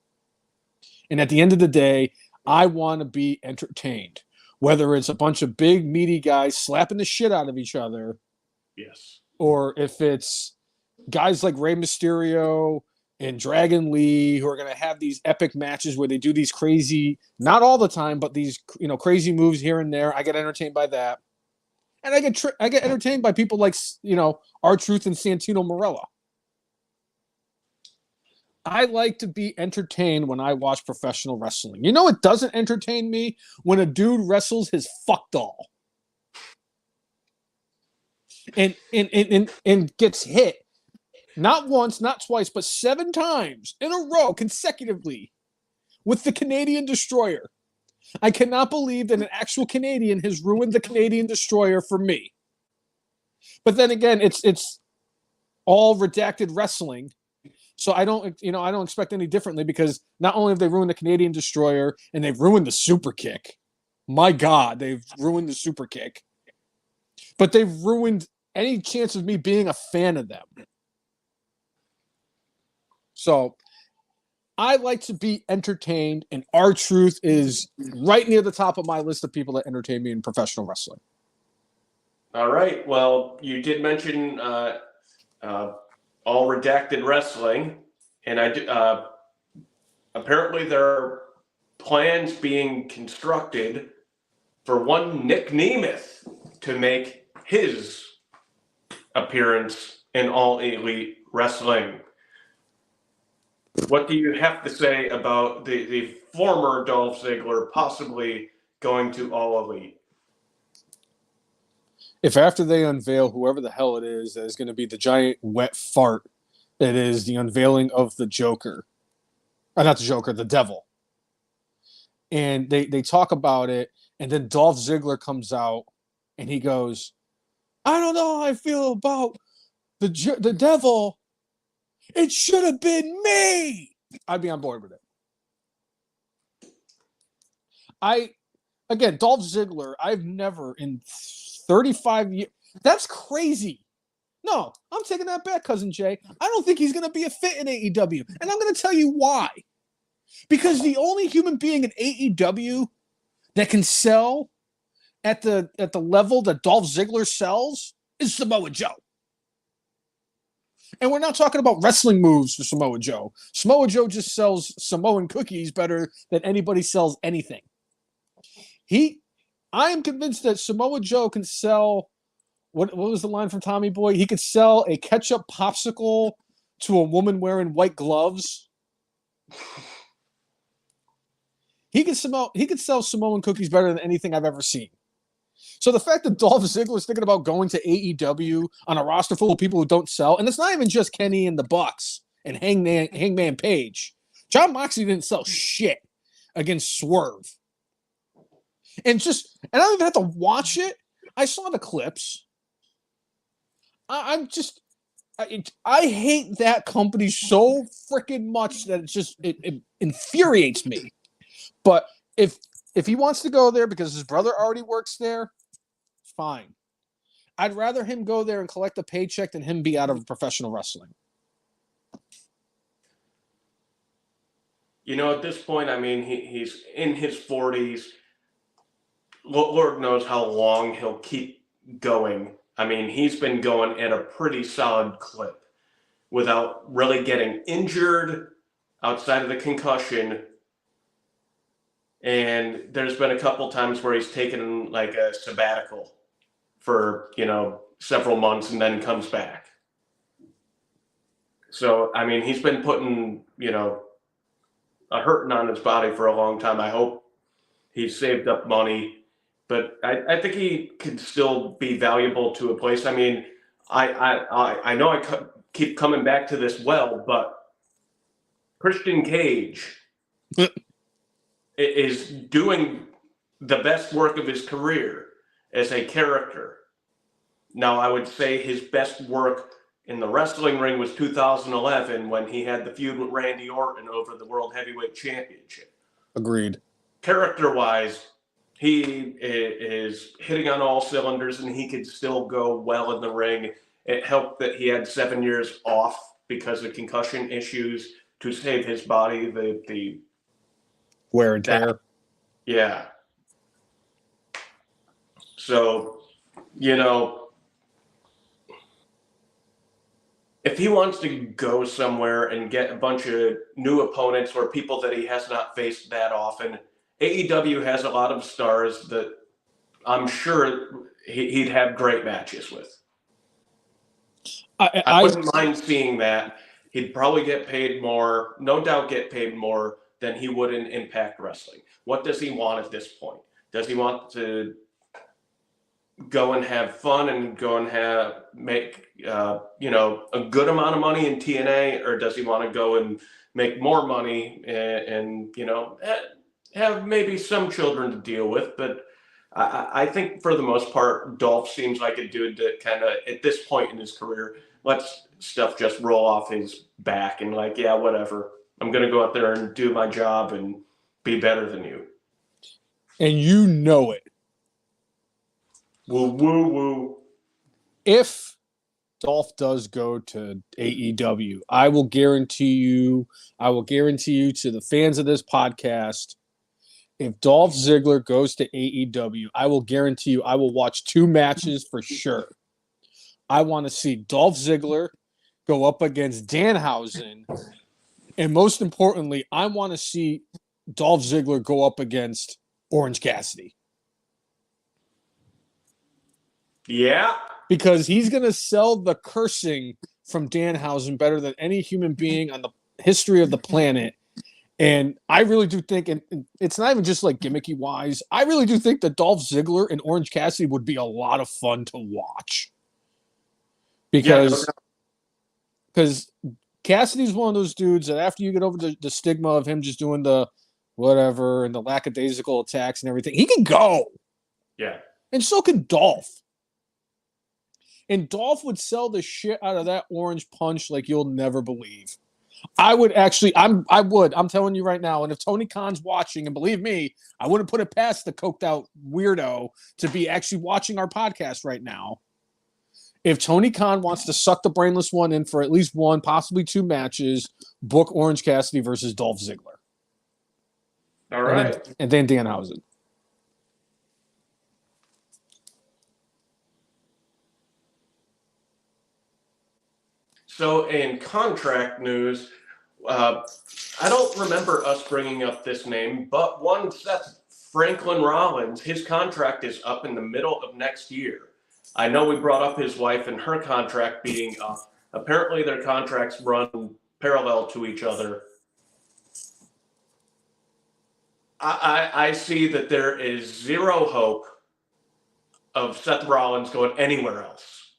And at the end of the day, I want to be entertained. Whether it's a bunch of big, meaty guys slapping the shit out of each other. Yes. Or if it's guys like Rey Mysterio and Dragon Lee who are going to have these epic matches where they do these crazy, not all the time, but these crazy moves here and there. I get entertained by that. And I get entertained by people like, R-Truth and Santino Marella. I like to be entertained when I watch professional wrestling. It doesn't entertain me when a dude wrestles his fuck doll. And gets hit. Not once, not twice, but 7 times in a row consecutively with the Canadian Destroyer. I cannot believe that an actual Canadian has ruined the Canadian Destroyer for me. But then again, it's all redacted wrestling. So I don't expect any differently, because not only have they ruined the Canadian Destroyer and they've ruined the super kick. My God, they've ruined the super kick. But they've ruined any chance of me being a fan of them. So I like to be entertained, and R-Truth is right near the top of my list of people that entertain me in professional wrestling. All right. Well, you did mention all redacted wrestling, and apparently there are plans being constructed for one Nick Nemeth to make his appearance in All Elite Wrestling. What do you have to say about the former Dolph Ziggler possibly going to All Elite? If after they unveil whoever the hell it is that is going to be the giant wet fart that is the unveiling of the Joker, not the Joker, the Devil, and they talk about it, and then Dolph Ziggler comes out and he goes, I don't know how I feel about the Devil. It should have been me. I'd be on board with it. Again, Dolph Ziggler, I've never in 35 years. That's crazy. No, I'm taking that back, Cousin Jay. I don't think he's going to be a fit in AEW. And I'm going to tell you why. Because the only human being in AEW that can sell at the level that Dolph Ziggler sells is Samoa Joe. And we're not talking about wrestling moves for Samoa Joe. Samoa Joe just sells Samoan cookies better than anybody sells anything. I am convinced that Samoa Joe can sell, what was the line from Tommy Boy? He could sell a ketchup popsicle to a woman wearing white gloves. He could sell Samoan cookies better than anything I've ever seen. So the fact that Dolph Ziggler is thinking about going to AEW on a roster full of people who don't sell, and it's not even just Kenny and the Bucks and Hangman Page. Jon Moxley didn't sell shit against Swerve. And I don't even have to watch it. I saw the clips. I hate that company so freaking much that it infuriates me. But if he wants to go there because his brother already works there, fine. I'd rather him go there and collect a paycheck than him be out of professional wrestling. You know, at this point, I mean, he's in his 40s. Lord knows how long he'll keep going. I mean, he's been going at a pretty solid clip without really getting injured outside of the concussion. And there's been a couple times where he's taken like a sabbatical for, several months and then comes back. So, I mean, he's been putting, a hurting on his body for a long time. I hope he's saved up money. But I think he could still be valuable to a place. I mean, I know I keep coming back to this but Christian Cage is doing the best work of his career as a character. Now, I would say his best work in the wrestling ring was 2011 when he had the feud with Randy Orton over the World Heavyweight Championship. Agreed. Character-wise, he is hitting on all cylinders, and he could still go well in the ring. It helped that he had 7 years off because of concussion issues to save his body. The wear and tear. Yeah. So, if he wants to go somewhere and get a bunch of new opponents or people that he has not faced that often, AEW has a lot of stars that I'm sure he'd have great matches with. I wouldn't mind seeing that. He'd probably get paid more, no doubt get paid more than he would in Impact Wrestling. What does he want at this point? Does he want to go and have fun and go and make a good amount of money in TNA, or does he want to go and make more money and have maybe some children to deal with? But I think for the most part, Dolph seems like a dude that kind of, at this point in his career, let's stuff just roll off his back and like, yeah, whatever. I'm going to go out there and do my job and be better than you. And you know it. Woo, woo, woo. If Dolph does go to AEW, I will guarantee you to the fans of this podcast, if Dolph Ziggler goes to AEW, I will guarantee you I will watch 2 matches for sure. I want to see Dolph Ziggler go up against Danhausen. And most importantly, I want to see Dolph Ziggler go up against Orange Cassidy. Yeah. Because he's going to sell the cursing from Danhausen better than any human being on the history of the planet. And I really do think, and it's not even just like gimmicky wise, I really do think that Dolph Ziggler and Orange Cassidy would be a lot of fun to watch. Because Cassidy's one of those dudes that after you get over the stigma of him just doing the whatever and the lackadaisical attacks and everything, he can go. Yeah. And so can Dolph. And Dolph would sell the shit out of that orange punch like you'll never believe. I would actually, I'm telling you right now. And if Tony Khan's watching, and believe me, I wouldn't put it past the coked out weirdo to be actually watching our podcast right now. If Tony Khan wants to suck the Brainless one in for at least 1, possibly 2 matches, book Orange Cassidy versus Dolph Ziggler. All right. And then Danhausen. So in contract news, I don't remember us bringing up this name, but one Seth Franklin Rollins, his contract is up in the middle of next year. I know we brought up his wife and her contract being up. Apparently their contracts run parallel to each other. I see that there is zero hope of Seth Rollins going anywhere else.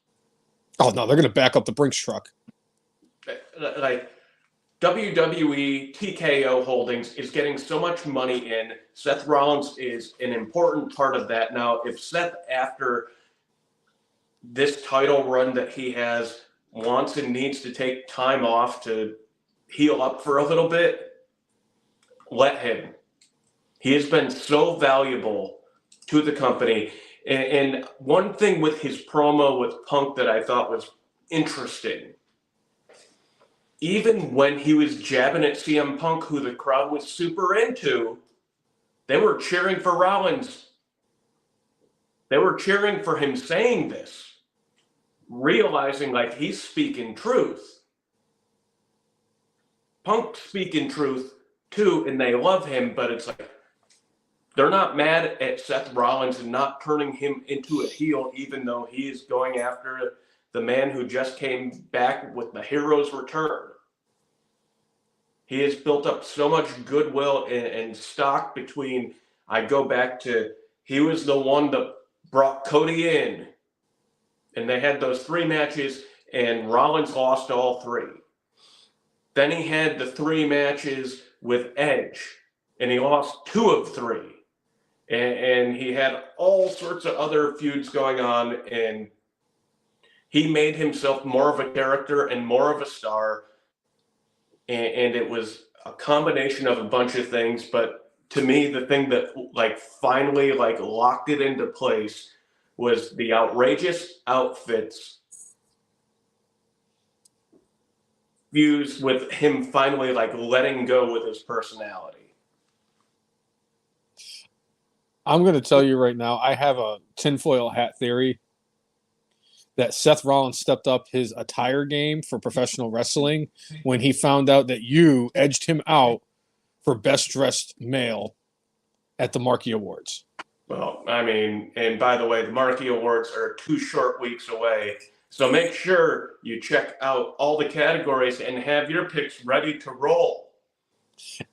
Oh, no, they're going to back up the Brinks truck. Like WWE TKO Holdings is getting so much money in. Seth Rollins is an important part of that. Now, if Seth, after this title run that he has, wants and needs to take time off to heal up for a little bit, let him. He has been so valuable to the company. And one thing with his promo with Punk that I thought was interesting, even when he was jabbing at CM Punk, who the crowd was super into, they were cheering for Rollins. They were cheering for him saying this, realizing like he's speaking truth. Punk's speaking truth too, and they love him, but it's like they're not mad at Seth Rollins and not turning him into a heel, even though he is going after the man who just came back with the hero's return. He has built up so much goodwill and stock between, I go back to, he was the one that brought Cody in, and they had those 3 matches, and Rollins lost all 3. Then he had the 3 matches with Edge, and he lost 2 of 3. And he had all sorts of other feuds going on, and he made himself more of a character and more of a star. And it was a combination of a bunch of things. But to me, the thing that like finally like locked it into place was the outrageous outfits fused with him finally like letting go with his personality. I'm going to tell you right now, I have a tinfoil hat theory that Seth Rollins stepped up his attire game for professional wrestling when he found out that you edged him out for best dressed male at the Marquee Awards. Well, I mean, and by the way, the Marquee Awards are 2 short weeks away. So make sure you check out all the categories and have your picks ready to roll.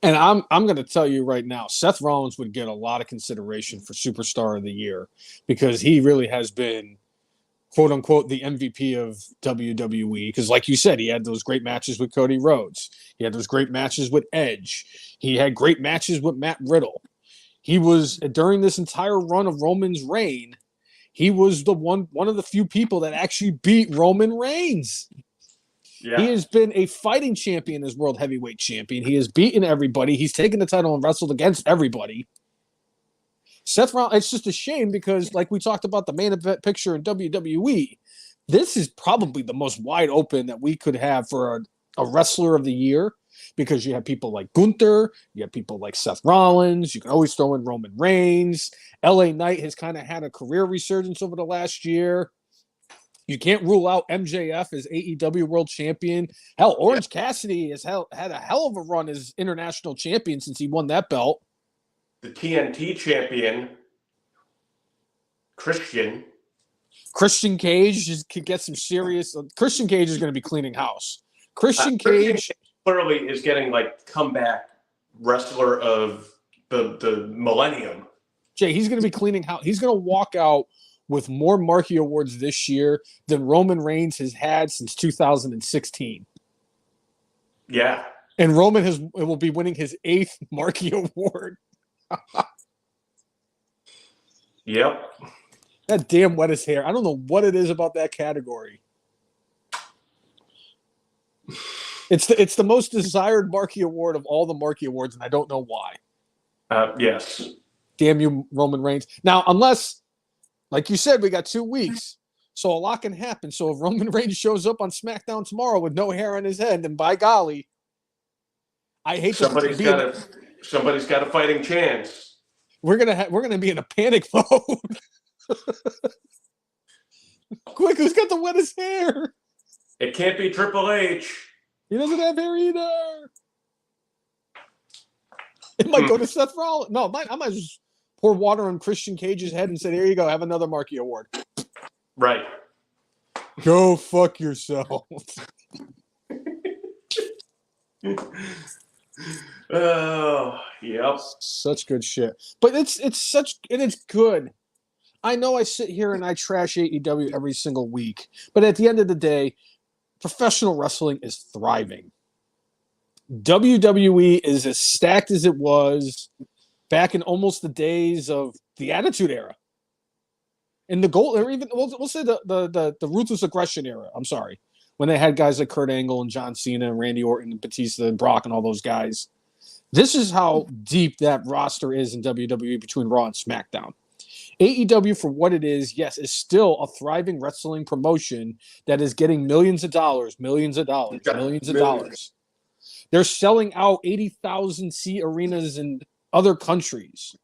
And I'm going to tell you right now, Seth Rollins would get a lot of consideration for Superstar of the Year because he really has been, quote unquote, the MVP of WWE. Because like you said, he had those great matches with Cody Rhodes. He had those great matches with Edge. He had great matches with Matt Riddle. He was, during this entire run of Roman's reign, he was the one of the few people that actually beat Roman Reigns. He has been a fighting champion as world heavyweight champion. He has beaten everybody. He's taken the title and wrestled against everybody. Seth Rollins, it's just a shame because, like we talked about the main event picture in WWE, this is probably the most wide open that we could have for a wrestler of the year, because you have people like Gunther, you have people like Seth Rollins, you can always throw in Roman Reigns. LA Knight has kind of had a career resurgence over the last year. You can't rule out MJF as AEW World Champion. Hell, Orange Cassidy has had a hell of a run as international champion since he won that belt. The TNT champion, Christian Cage could get some serious. Christian Cage is going to be cleaning house. Christian Cage clearly is getting like comeback wrestler of the millennium. Jay, he's going to be cleaning house. He's going to walk out with more Marquee Awards this year than Roman Reigns has had since 2016. Yeah. And Roman will be winning his 8th Marquee Award. Yep. That damn wet his hair. I don't know what it is about that category. It's the most desired Marquee Award of all the Marquee Awards, and I don't know why. Yes. Damn you, Roman Reigns. Now, unless, like you said, we got 2 weeks, so a lot can happen. So if Roman Reigns shows up on SmackDown tomorrow with no hair on his head, then by golly, I hate somebody's got a fighting chance. We're gonna be in a panic mode. Quick, who's got the wettest hair? It can't be Triple H. He doesn't have hair either. It might go to Seth Rollins. No, I might just pour water on Christian Cage's head and say, "There you go, have another Marquee Award." Right. Go fuck yourself. Oh, yep. Such good shit. But it's good. I know I sit here and I trash AEW every single week, but at the end of the day, professional wrestling is thriving. WWE is as stacked as it was back in almost the days of the Attitude Era. In the gold, or even we'll say the Ruthless Aggression era. I'm sorry, when they had guys like Kurt Angle and John Cena and Randy Orton and Batista and Brock and all those guys. This is how deep that roster is in WWE between Raw and SmackDown. AEW, for what it is, yes, is still a thriving wrestling promotion that is getting millions of dollars. They're selling out 80,000 seat arenas in other countries.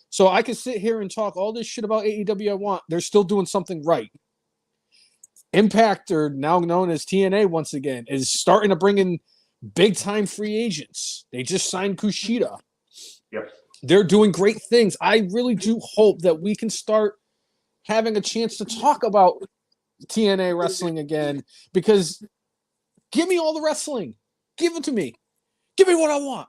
So I can sit here and talk all this shit about AEW I want. They're still doing something right. Impact, or now known as TNA once again, is starting to bring in big-time free agents. They just signed Kushida. Yep. They're doing great things. I really do hope that we can start having a chance to talk about TNA wrestling again, because give me all the wrestling. Give it to me. Give me what I want.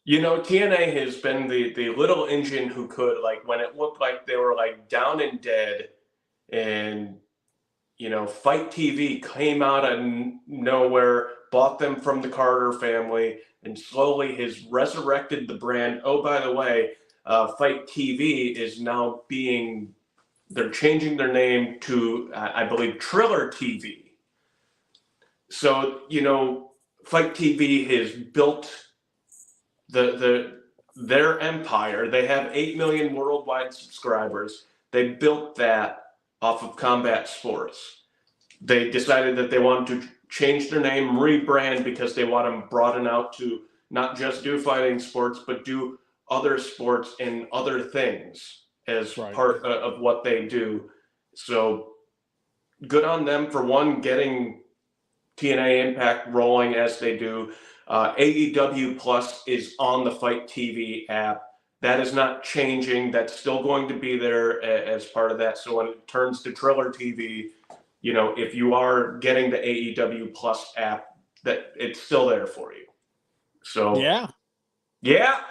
You know, TNA has been the little engine who could, like, when it looked like they were, like, down and dead, and, you know, Fight TV came out of nowhere, bought them from the Carter family, and slowly has resurrected the brand. Oh, by the way, Fight TV is now they're changing their name to, I believe, Triller TV. So, you know, Fight TV has built their empire. They have 8 million worldwide subscribers. They built that off of combat sports. They decided that they wanted to change their name, rebrand, because they want them broaden out to not just do fighting sports, but do other sports and other things as part of what they do. So good on them for getting TNA Impact rolling as they do. AEW Plus is on the Fight TV app. That is not changing. That's still going to be there as part of that. So when it turns to Triller TV, you know, if you are getting the AEW Plus app, that it's still there for you. So yeah,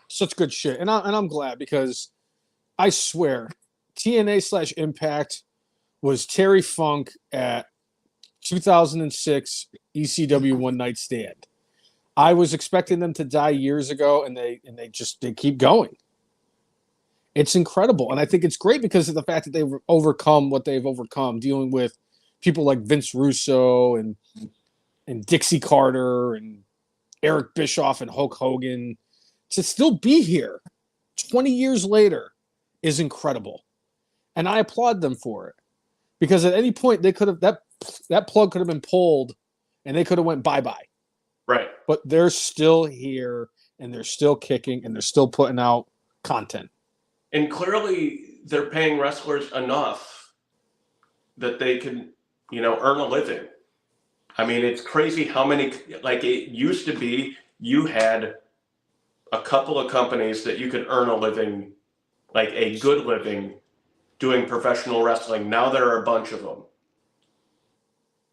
such good shit, and I'm glad, because I swear TNA/Impact was Terry Funk at 2006 ECW One Night Stand. I was expecting them to die years ago, and they keep going. It's incredible. And I think it's great because of the fact that they've overcome what they've overcome, dealing with people like Vince Russo and Dixie Carter and Eric Bischoff and Hulk Hogan. To still be here 20 years later is incredible. And I applaud them for it. Because at any point they could have that plug could have been pulled and they could have went bye-bye. Right. But they're still here and they're still kicking and they're still putting out content. And clearly they're paying wrestlers enough that they can, earn a living. I mean, it's crazy how many, like it used to be, you had a couple of companies that you could earn a living, like a good living, doing professional wrestling. Now there are a bunch of them.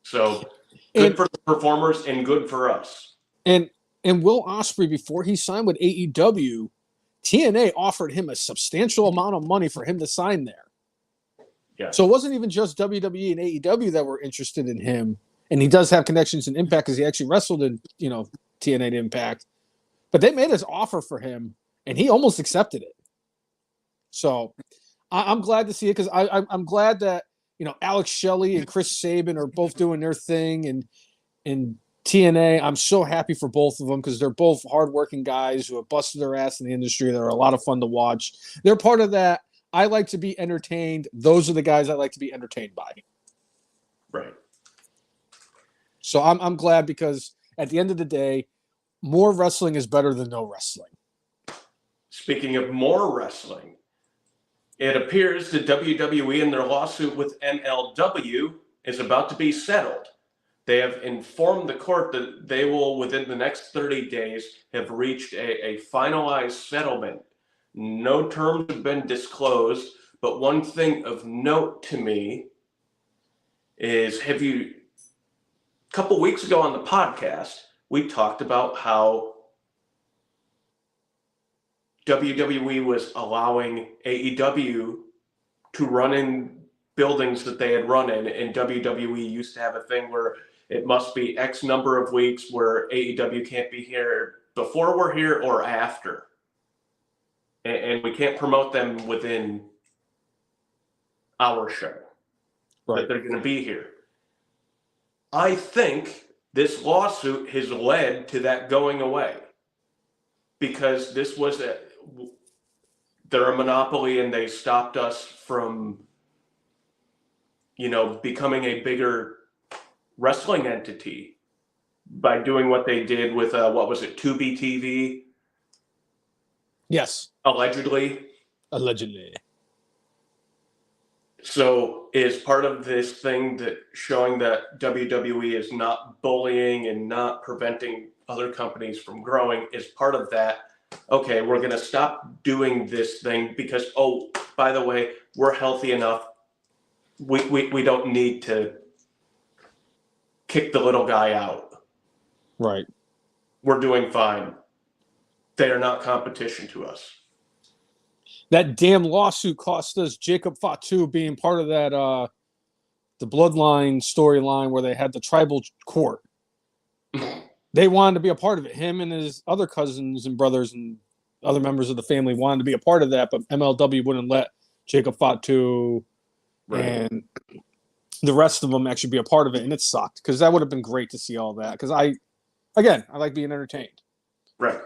So good for the performers and good for us. And Will Ospreay, before he signed with AEW, TNA offered him a substantial amount of money for him to sign there. Yeah. So it wasn't even just WWE and AEW that were interested in him. And he does have connections in Impact because he actually wrestled in, TNA and Impact. But they made his offer for him, and he almost accepted it. So I'm glad to see it because I'm glad that, Alex Shelley and Chris Sabin are both doing their thing. And in TNA, I'm so happy for both of them because they're both hardworking guys who have busted their ass in the industry. They're a lot of fun to watch. They're part of that. I like to be entertained. Those are the guys I like to be entertained by. Right. So I'm glad because at the end of the day, more wrestling is better than no wrestling. Speaking of more wrestling, it appears that WWE and their lawsuit with MLW is about to be settled. They have informed the court that they will, within the next 30 days, have reached a finalized settlement. No terms have been disclosed, but one thing of note to me is, a couple weeks ago on the podcast, we talked about how WWE was allowing AEW to run in buildings that they had run in, and WWE used to have a thing where it must be X number of weeks where AEW can't be here before we're here or after. And we can't promote them within our show. Right. That they're going to be here. I think this lawsuit has led to that going away. Because this was they're a monopoly and they stopped us from, becoming a bigger wrestling entity by doing what they did with, what was it, Tubi TV? Yes. Allegedly. So is part of this thing that showing that WWE is not bullying and not preventing other companies from growing is part of that. Okay, we're going to stop doing this thing because, oh, by the way, we're healthy enough. We don't need to kick the little guy out. Right. We're doing fine. They are not competition to us. That damn lawsuit cost us Jacob Fatu being part of that the Bloodline storyline where they had the tribal court. They wanted to be a part of it. Him and his other cousins and brothers and other members of the family wanted to be a part of that, but MLW wouldn't let Jacob Fatu and the rest of them actually be a part of it, and it sucked because that would have been great to see all that. Because I like being entertained. Right.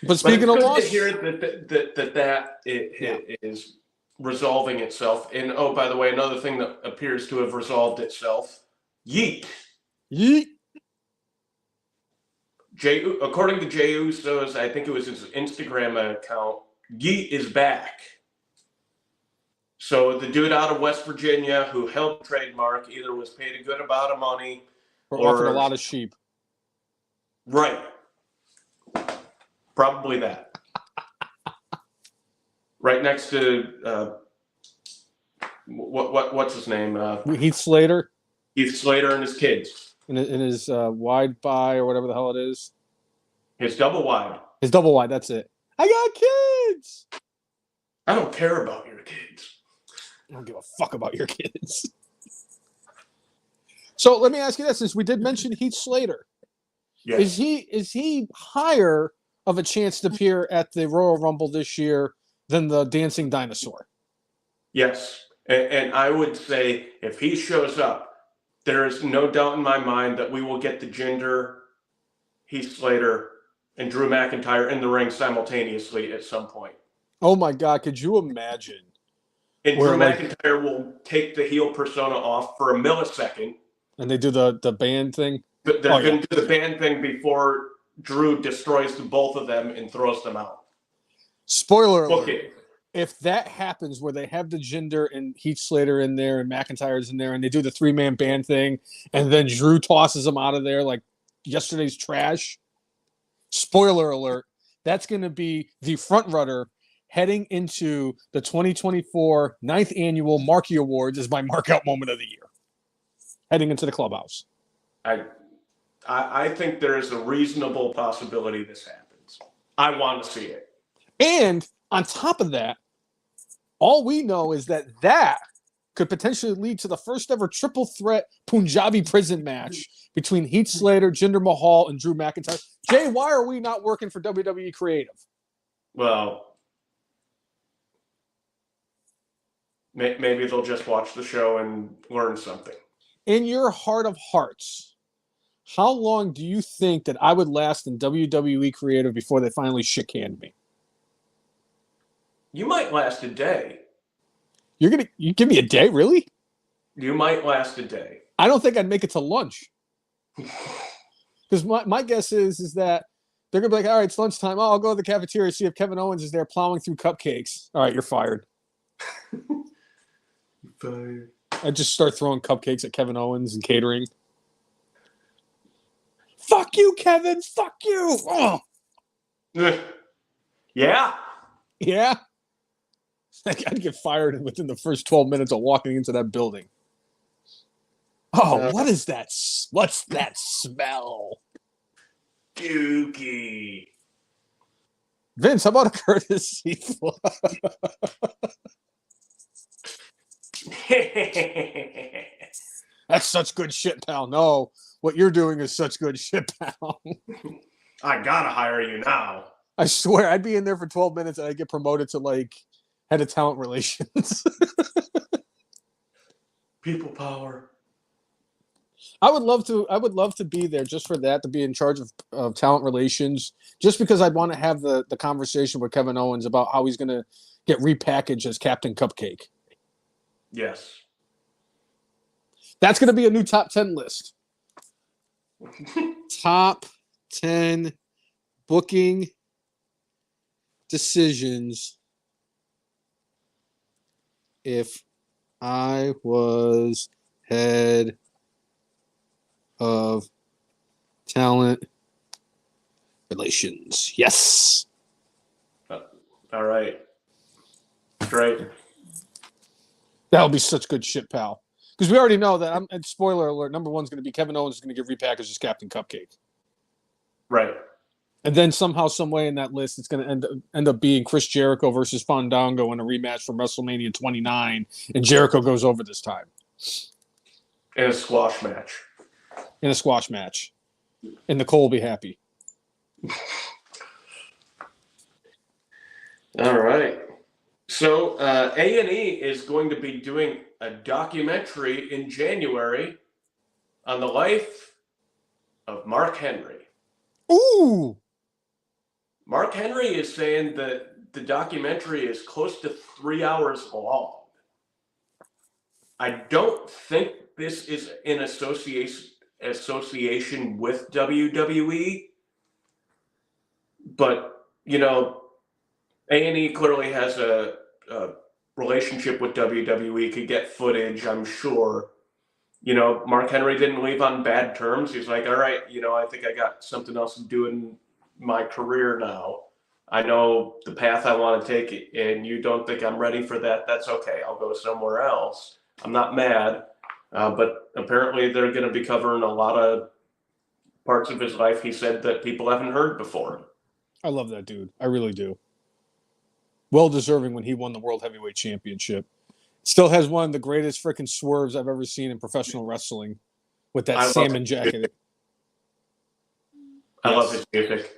But speaking of loss, to hear that is resolving itself. And oh, by the way, another thing that appears to have resolved itself: Yeet. According to Jey Uso's, I think it was his Instagram account, Yeet is back. So the dude out of West Virginia who held the trademark either was paid a good amount of money or offered a lot of sheep. Right. Probably that. Right next to what's his name? Heath Slater. Heath Slater and his kids. In his wide by or whatever the hell it is. His double wide. His double wide. That's it. I got kids. I don't care about your kids. I don't give a fuck about your kids. So let me ask you this: since we did mention Heath Slater, yes. is he higher of a chance to appear at the Royal Rumble this year than the dancing dinosaur. Yes. And I would say if he shows up, there is no doubt in my mind that we will get the Jinder, Heath Slater, and Drew McIntyre in the ring simultaneously at some point. Oh my God, could you imagine? And Drew McIntyre will take the heel persona off for a millisecond. And they do the band thing? But they're going to do the band thing before Drew destroys both of them and throws them out. Spoiler alert. Okay. If that happens where they have the Jinder and Heath Slater in there and McIntyre's in there and they do the 3-man band thing and then Drew tosses them out of there like yesterday's trash, spoiler alert, that's going to be the front runner heading into the 2024 9th annual Marquee Awards as my markout moment of the year. Heading into the clubhouse. I think there is a reasonable possibility this happens. I want to see it. And on top of that, all we know is that could potentially lead to the first ever triple threat Punjabi prison match between Heath Slater, Jinder Mahal, and Drew McIntyre. Jay, why are we not working for WWE Creative? Well, maybe they'll just watch the show and learn something. In your heart of hearts, how long do you think that I would last in WWE Creative before they finally shit-canned me? You might last a day. You give me a day, really? You might last a day. I don't think I'd make it to lunch. Because my guess is that they're going to be like, all right, it's lunchtime. Oh, I'll go to the cafeteria, see if Kevin Owens is there plowing through cupcakes. All right, you're fired. Fired. I'd just start throwing cupcakes at Kevin Owens and catering. Fuck you, Kevin. Fuck you. Oh. Yeah? Yeah? I'd get fired within the first 12 minutes of walking into that building. Oh, what is that? What's that smell? Dookie. Vince, how about a courtesy fly? That's such good shit, pal. No, what you're doing is such good shit, pal. I gotta hire you now. I swear, I'd be in there for 12 minutes and I'd get promoted to like head of talent relations. People power. I would love to be there just for that, to be in charge of talent relations, just because I'd want to have the conversation with Kevin Owens about how he's going to get repackaged as Captain Cupcake. Yes. That's going to be a new top 10 list. Top 10 booking decisions if I was head of talent relations. Yes. All right. Great. That would be such good shit, pal. Because we already know that, and spoiler alert, number one's going to be Kevin Owens is going to get repackaged as Captain Cupcake. Right. And then somehow, some way in that list, it's going to end up being Chris Jericho versus Fandango in a rematch from WrestleMania 29, and Jericho goes over this time. In a squash match. And Nicole will be happy. All right. So A&E is going to be doing a documentary in January on the life of Mark Henry. Ooh! Mark Henry is saying that the documentary is close to 3 hours long. I don't think this is in association with WWE, but, you know, A&E clearly has a relationship with WWE, could get footage, I'm sure. You know, Mark Henry didn't leave on bad terms. He's like, all right, you know, I think I got something else to do in my career now. I know the path I want to take, and you don't think I'm ready for that. That's okay. I'll go somewhere else. I'm not mad. But apparently they're going to be covering a lot of parts of his life, he said, that people haven't heard before. I love that dude. I really do. Well deserving when he won the World Heavyweight Championship. Still has one of the greatest freaking swerves I've ever seen in professional wrestling with that salmon jacket. I love his music.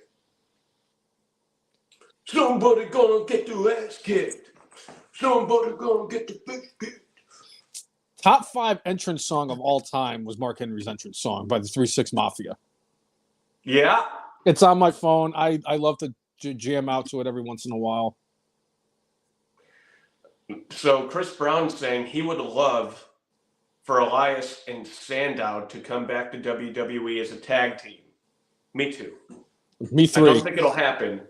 Somebody gonna get their ass kicked. Somebody gonna get the face kicked. Top 5 entrance song of all time was Mark Henry's entrance song by the 3-6 Mafia. Yeah. It's on my phone. I love to jam out to it every once in a while. So Chris Brown's saying he would love for Elias and Sandow to come back to WWE as a tag team. Me too. Me three. I don't think it'll happen.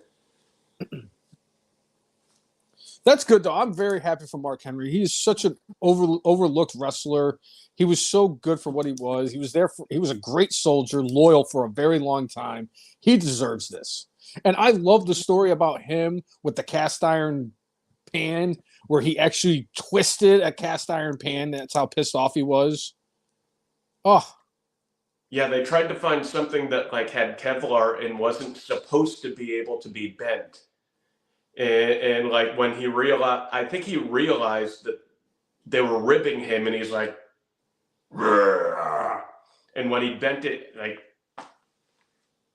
That's good, though. I'm very happy for Mark Henry. He is such an overlooked wrestler. He was so good for what he was. He was there. He was a great soldier, loyal for a very long time. He deserves this. And I love the story about him with the cast iron pan, where he actually twisted a cast iron pan. That's how pissed off he was. Oh. Yeah, they tried to find something that like had Kevlar and wasn't supposed to be able to be bent. And like when he realized, I think he realized that they were ribbing him, and he's like, "Rrr." And when he bent it, like,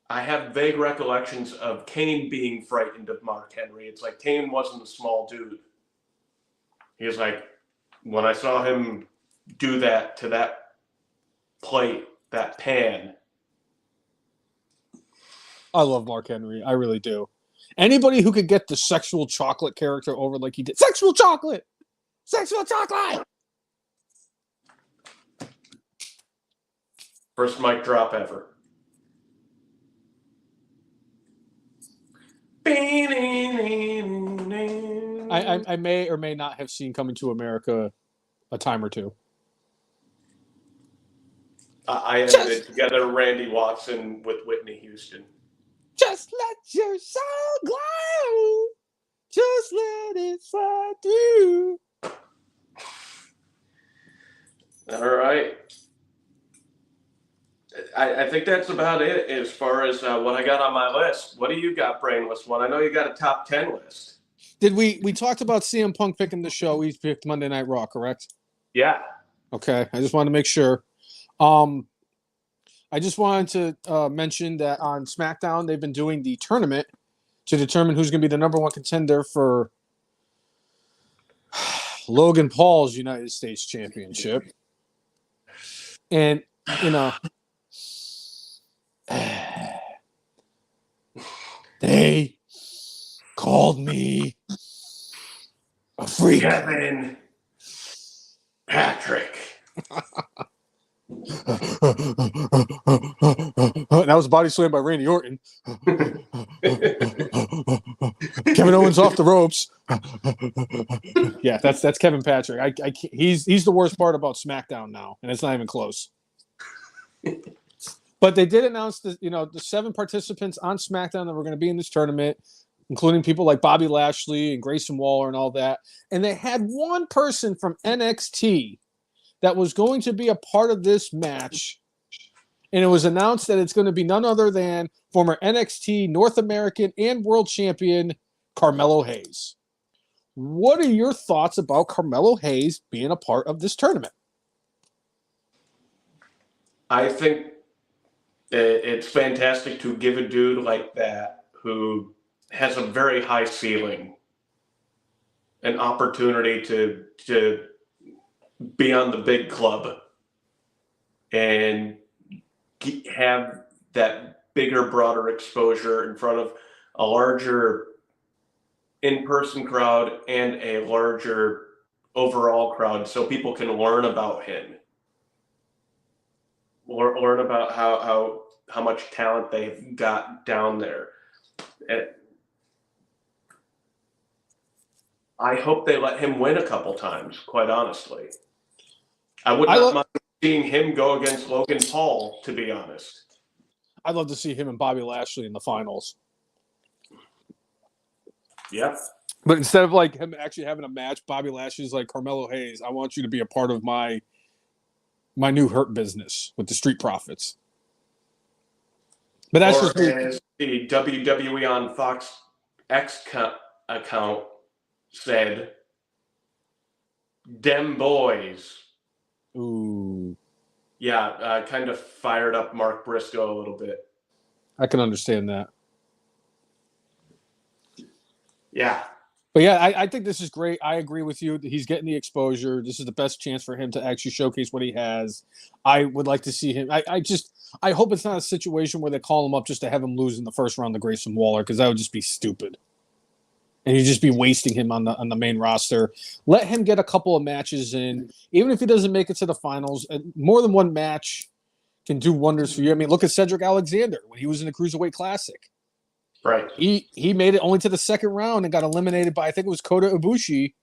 I have vague recollections of Kane being frightened of Mark Henry. It's like Kane wasn't a small dude. He was like, when I saw him do that to that plate, that pan. I love Mark Henry. I really do. Anybody who could get the sexual chocolate character over like he did. Sexual chocolate! Sexual chocolate! First mic drop ever. I may or may not have seen Coming to America a time or two. I edited together Randy Watson with Whitney Houston. Just let your soul glow. Just let it fly through. All right. I think that's about it as far as what I got on my list. What do you got, Brainless One? I know you got a top 10 list. Did we talked about CM Punk picking the show? He picked Monday Night Raw, correct? Yeah. Okay. I just wanted to make sure. I just wanted to mention that on SmackDown, they've been doing the tournament to determine who's going to be the number one contender for Logan Paul's United States Championship. And, you know, they called me a freak. Kevin Patrick. That was a body slam by Randy Orton. Kevin Owens off the ropes. Yeah, that's Kevin Patrick. He's the worst part about SmackDown now, and it's not even close. But they did announce the 7 participants on SmackDown that were going to be in this tournament, including people like Bobby Lashley and Grayson Waller and all that. And they had one person from NXT that was going to be a part of this match, and it was announced that it's going to be none other than former NXT North American and World Champion Carmelo Hayes. What are your thoughts about Carmelo Hayes being a part of this tournament? I think it's fantastic to give a dude like that who has a very high ceiling an opportunity to be on the big club and have that bigger, broader exposure in front of a larger in-person crowd and a larger overall crowd so people can learn about him. Learn about how much talent they've got down there. And I hope they let him win a couple times, quite honestly. I would not mind seeing him go against Logan Paul, to be honest. I'd love to see him and Bobby Lashley in the finals. Yep. But instead of like him actually having a match, Bobby Lashley's like, Carmelo Hayes, I want you to be a part of my new Hurt business with the Street Profits. But that's just as the WWE on Fox X account said, "Dem boys." Ooh. Yeah, kind of fired up Mark Briscoe a little bit. I can understand that. Yeah. But yeah, I think this is great. I agree with you that he's getting the exposure. This is the best chance for him to actually showcase what he has. I would like to see him. I hope it's not a situation where they call him up just to have him lose in the first round to Grayson Waller, because that would just be stupid. And you'd just be wasting him on the main roster. Let him get a couple of matches in, even if he doesn't make it to the finals. More than one match can do wonders for you. I mean, look at Cedric Alexander when he was in the Cruiserweight Classic. Right. He made it only to the second round and got eliminated by, I think it was Kota Ibushi.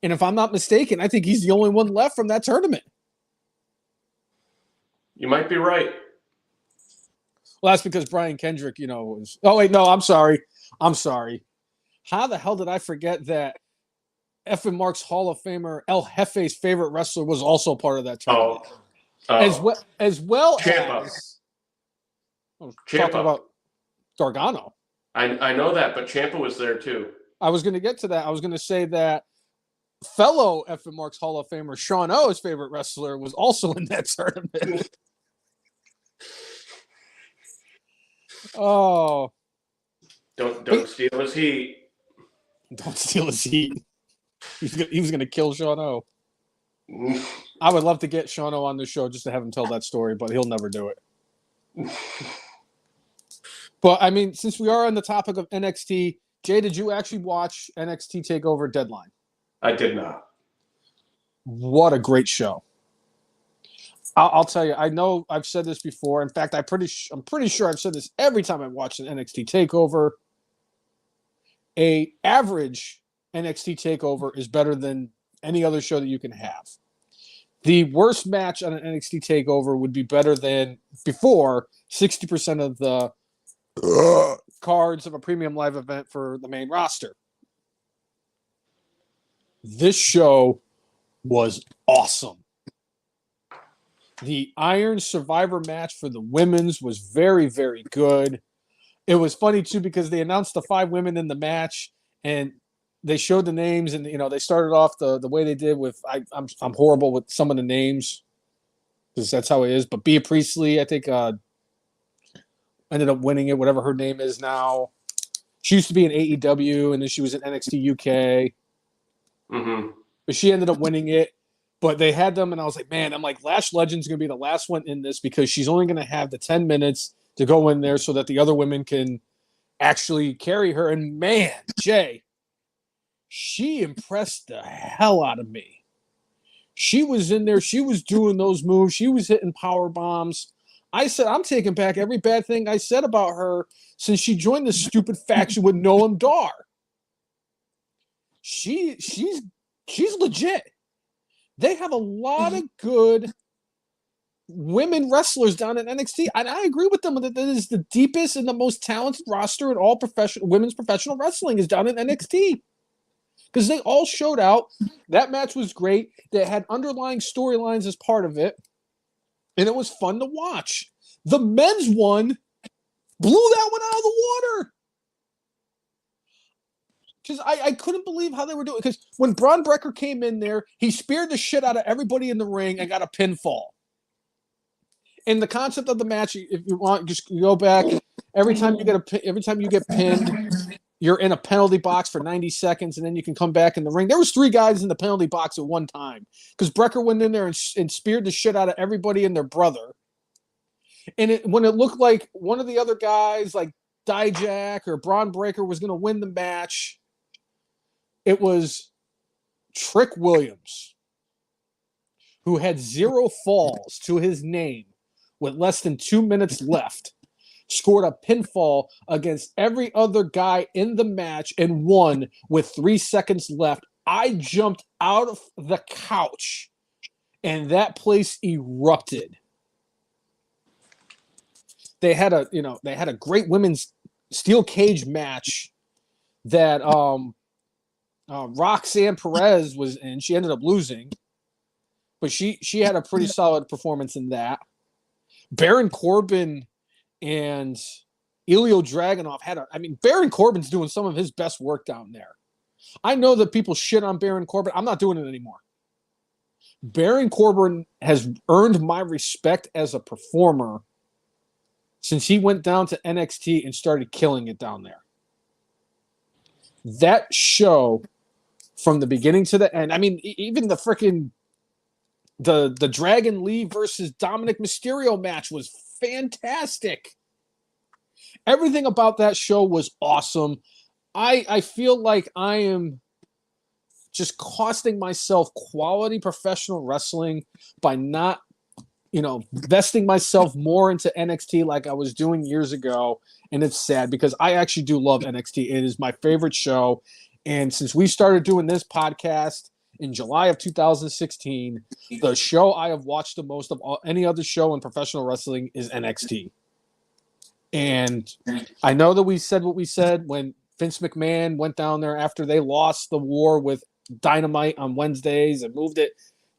And if I'm not mistaken, I think he's the only one left from that tournament. You might be right. Well, that's because Brian Kendrick, was. Oh wait, no, I'm sorry. How the hell did I forget that F. Mark's Hall of Famer El Jefe's favorite wrestler was also part of that tournament? As well Ciampa. as Ciampa. talking about Gargano. I know that, but Ciampa was there too. I was going to get to that. I was going to say that fellow F. Mark's Hall of Famer Sean O's favorite wrestler was also in that tournament. Oh. Don't steal his heat. Don't steal his heat. He was going to kill Sean O. I would love to get Sean O on the show just to have him tell that story, but he'll never do it. But, I mean, since we are on the topic of NXT, Jay, did you actually watch NXT TakeOver Deadline? I did not. What a great show. I'll tell you, I know I've said this before. In fact, I'm pretty sure I've said this every time I've watched an NXT TakeOver. A average NXT TakeOver is better than any other show that you can have. The worst match on an NXT TakeOver would be better than before 60% of the cards of a premium live event for the main roster. This show was awesome. The Iron Survivor match for the women's was very, very good. It was funny, too, because they announced the 5 women in the match, and they showed the names, and, they started off the way they did with, I'm horrible with some of the names, because that's how it is, but Bea Priestley, I think, ended up winning it, whatever her name is now. She used to be in AEW, and then she was in NXT UK. Mm-hmm. But she ended up winning it. But they had them, and I was like, man, I'm like, Lash Legend's going to be the last one in this because she's only going to have the 10 minutes to go in there so that the other women can actually carry her. And, man, Jay, she impressed the hell out of me. She was in there. She was doing those moves. She was hitting power bombs. I said, I'm taking back every bad thing I said about her since she joined this stupid faction with Noam Dar. She's legit. They have a lot of good women wrestlers down in NXT. And I agree with them that is the deepest and the most talented roster in all women's professional wrestling is down in NXT. Because they all showed out. That match was great. They had underlying storylines as part of it. And it was fun to watch. The men's one blew that one out of the water. Because I couldn't believe how they were doing it. Because when Braun Breaker came in there, he speared the shit out of everybody in the ring and got a pinfall. And the concept of the match, if you want, just go back. Every time you get pinned, you're in a penalty box for 90 seconds, and then you can come back in the ring. There was 3 guys in the penalty box at one time because Breaker went in there and speared the shit out of everybody and their brother. And when it looked like one of the other guys, like Dijak or Braun Breaker, was going to win the match, it was Trick Williams, who had 0 falls to his name with less than 2 minutes left, scored a pinfall against every other guy in the match and won with 3 seconds left. I jumped out of the couch, and that place erupted. They had a great women's steel cage match that Roxanne Perez was in. She ended up losing, but she had a pretty solid performance in that. Baron Corbin and Ilya Dragunov Baron Corbin's doing some of his best work down there. I know that people shit on Baron Corbin. I'm not doing it anymore. Baron Corbin has earned my respect as a performer since he went down to NXT and started killing it down there. That show from the beginning to the end. I mean, even the freaking the Dragon Lee versus Dominic Mysterio match was fantastic. Everything about that show was awesome. I feel like I am just costing myself quality professional wrestling by not, vesting myself more into NXT like I was doing years ago. And it's sad because I actually do love NXT. It is my favorite show. And since we started doing this podcast in July of 2016, the show I have watched the most of any other show in professional wrestling is NXT. And I know that we said what we said when Vince McMahon went down there after they lost the war with Dynamite on Wednesdays and moved it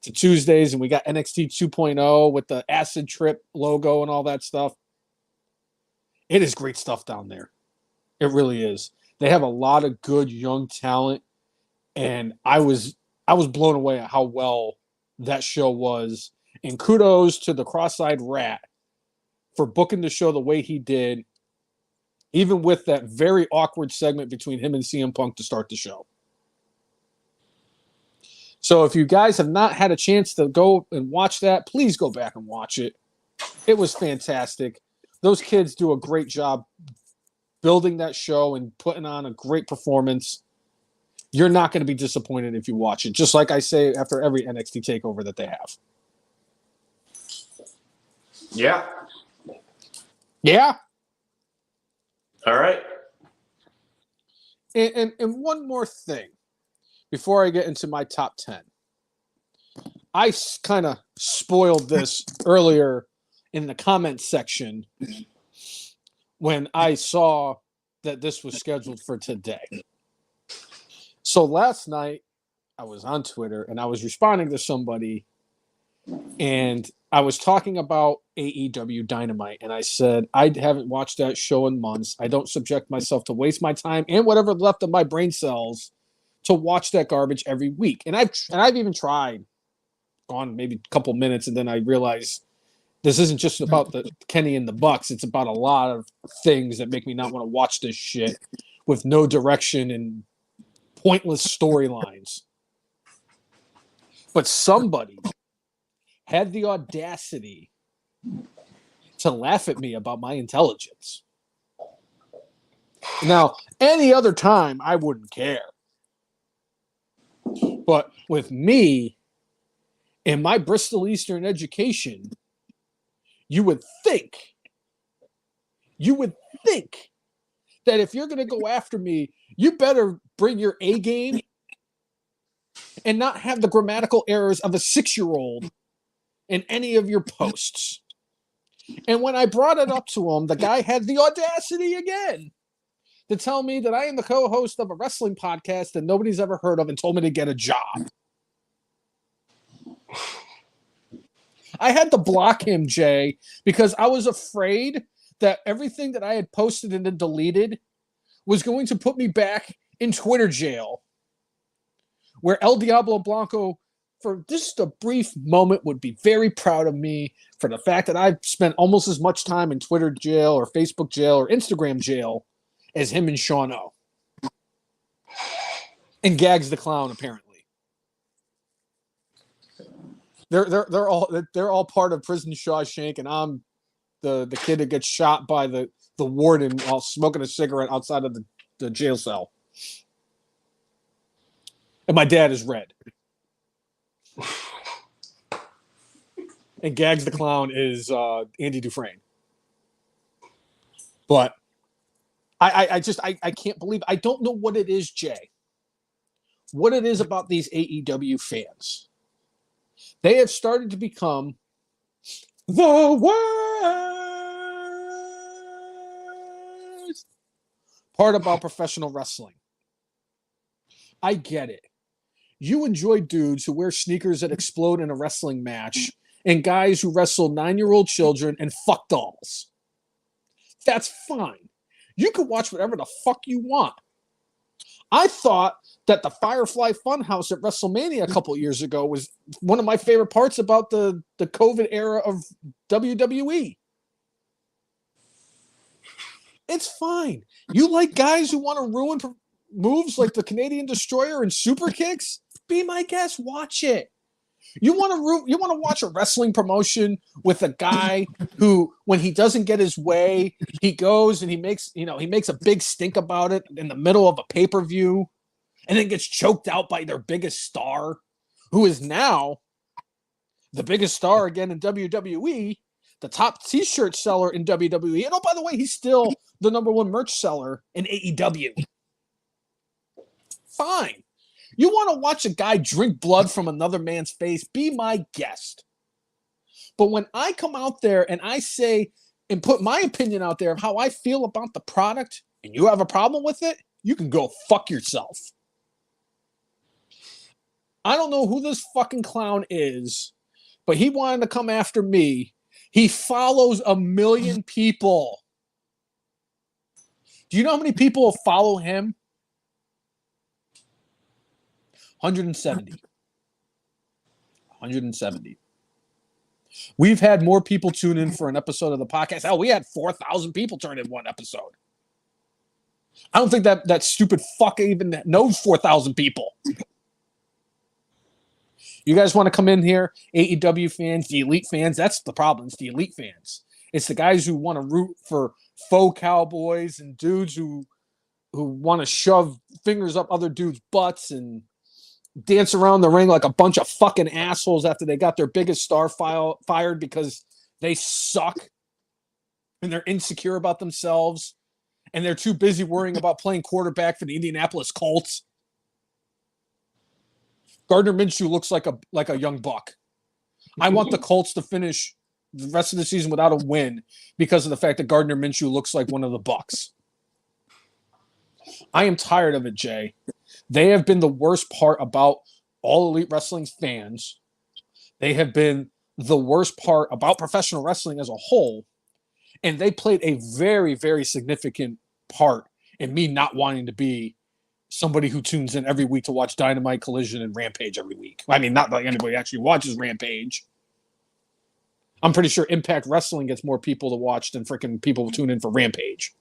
to Tuesdays, and we got NXT 2.0 with the acid trip logo and all that stuff. It is great stuff down there. It really is. They have a lot of good young talent, and I was blown away at how well that show was. And kudos to the Cross-Eyed Rat for booking the show the way he did, even with that very awkward segment between him and CM Punk to start the show. So if you guys have not had a chance to go and watch that, please go back and watch it. It was fantastic. Those kids do a great job building that show and putting on a great performance. You're not going to be disappointed if you watch it, just like I say after every NXT takeover that they have. Yeah. Yeah. All right. And one more thing before I get into my top 10. I kind of spoiled this earlier in the comments section when I saw that this was scheduled for today. So last night, I was on Twitter and I was responding to somebody, and I was talking about AEW Dynamite, and I said, I haven't watched that show in months. I don't subject myself to waste my time and whatever left of my brain cells to watch that garbage every week. And I've even tried on maybe a couple minutes, and then I realized this isn't just about the Kenny and the Bucks. It's about a lot of things that make me not want to watch this shit with no direction and pointless storylines. But somebody had the audacity to laugh at me about my intelligence. Now, any other time, I wouldn't care. But with me and my Bristol Eastern education, you would think that if you're going to go after me, you better bring your A game and not have the grammatical errors of a 6-year-old in any of your posts. And when I brought it up to him, the guy had the audacity again to tell me that I am the co-host of a wrestling podcast that nobody's ever heard of and told me to get a job. I had to block him, Jay, because I was afraid that everything that I had posted and then deleted was going to put me back in Twitter jail, where El Diablo Blanco, for just a brief moment, would be very proud of me for the fact that I've spent almost as much time in Twitter jail or Facebook jail or Instagram jail as him and Sean O. And Gags the Clown, apparently. They're all part of Prison Shawshank, and I'm the kid that gets shot by the warden while smoking a cigarette outside of the jail cell. And my dad is red. And Gags the Clown is Andy Dufresne. But I can't believe, I don't know what it is, Jay. What it is about these AEW fans. They have started to become the worst part about professional wrestling. I get it. You enjoy dudes who wear sneakers that explode in a wrestling match and guys who wrestle 9-year-old children and fuck dolls. That's fine. You can watch whatever the fuck you want. I thought that the Firefly Funhouse at WrestleMania a couple years ago was one of my favorite parts about the COVID era of WWE. It's fine. You like guys who want to ruin moves like the Canadian Destroyer and super kicks, be my guest. Watch it. You want to watch a wrestling promotion with a guy who, when he doesn't get his way, he goes and he makes a big stink about it in the middle of a pay-per-view, and then gets choked out by their biggest star, who is now the biggest star again in WWE, the top T-shirt seller in WWE, and oh, by the way, he's still the #1 merch seller in AEW. Fine. You want to watch a guy drink blood from another man's face? Be my guest. But when I come out there and I say and put my opinion out there of how I feel about the product, and you have a problem with it, you can go fuck yourself. I don't know who this fucking clown is, but he wanted to come after me. He follows 1 million people. Do you know how many people follow him? 170. 170. We've had more people tune in for an episode of the podcast. Hell, we had 4,000 people turn in one episode. I don't think that stupid fuck even knows 4,000 people. You guys want to come in here, AEW fans, the elite fans? That's the problem. It's the elite fans. It's the guys who want to root for faux cowboys and dudes who want to shove fingers up other dudes' butts and dance around the ring like a bunch of fucking assholes after they got their biggest star fired because they suck and they're insecure about themselves and they're too busy worrying about playing quarterback for the Indianapolis Colts. Gardner Minshew looks like a young buck. I want the Colts to finish the rest of the season without a win because of the fact that Gardner Minshew looks like one of the Bucks. I am tired of it, Jay. They have been the worst part about all Elite Wrestling's fans. They have been the worst part about professional wrestling as a whole. And they played a very, very significant part in me not wanting to be somebody who tunes in every week to watch Dynamite, Collision, and Rampage every week. I mean, not like anybody actually watches Rampage. I'm pretty sure Impact Wrestling gets more people to watch than freaking people who tune in for Rampage.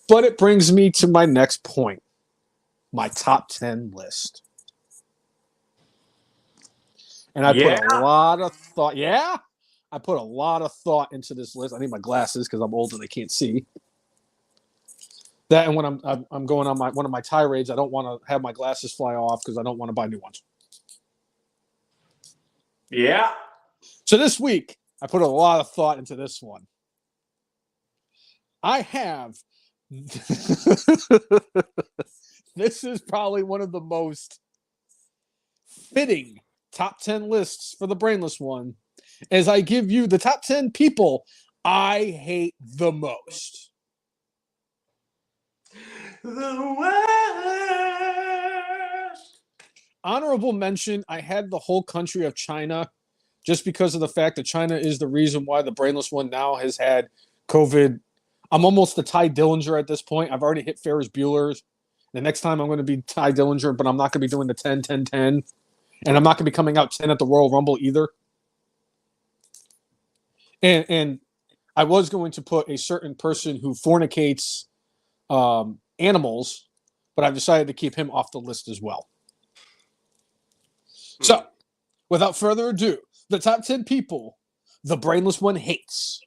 But it brings me to my next point, my top 10 list. And I put a lot of thought. Yeah, I put a lot of thought into this list. I need my glasses because I'm old and I can't see. That, and when I'm going on one of my tirades, I don't want to have my glasses fly off because I don't want to buy new ones. Yeah. So this week, I put a lot of thought into this one. I have. This is probably one of the most fitting top 10 lists for the Brainless one, as I give you the top 10 people I hate the most. The worst. Honorable mention, I had the whole country of China, just because of the fact that China is the reason why the Brainless one now has had COVID. I'm almost the Ty Dillinger at this point. I've already hit Ferris Bueller's. The next time I'm going to be Ty Dillinger, but I'm not going to be doing the 10, 10, 10. And I'm not going to be coming out 10 at the Royal Rumble either. And I was going to put a certain person who fornicates animals, but I've decided to keep him off the list as well. So, without further ado, the top 10 people the Brainless one hates.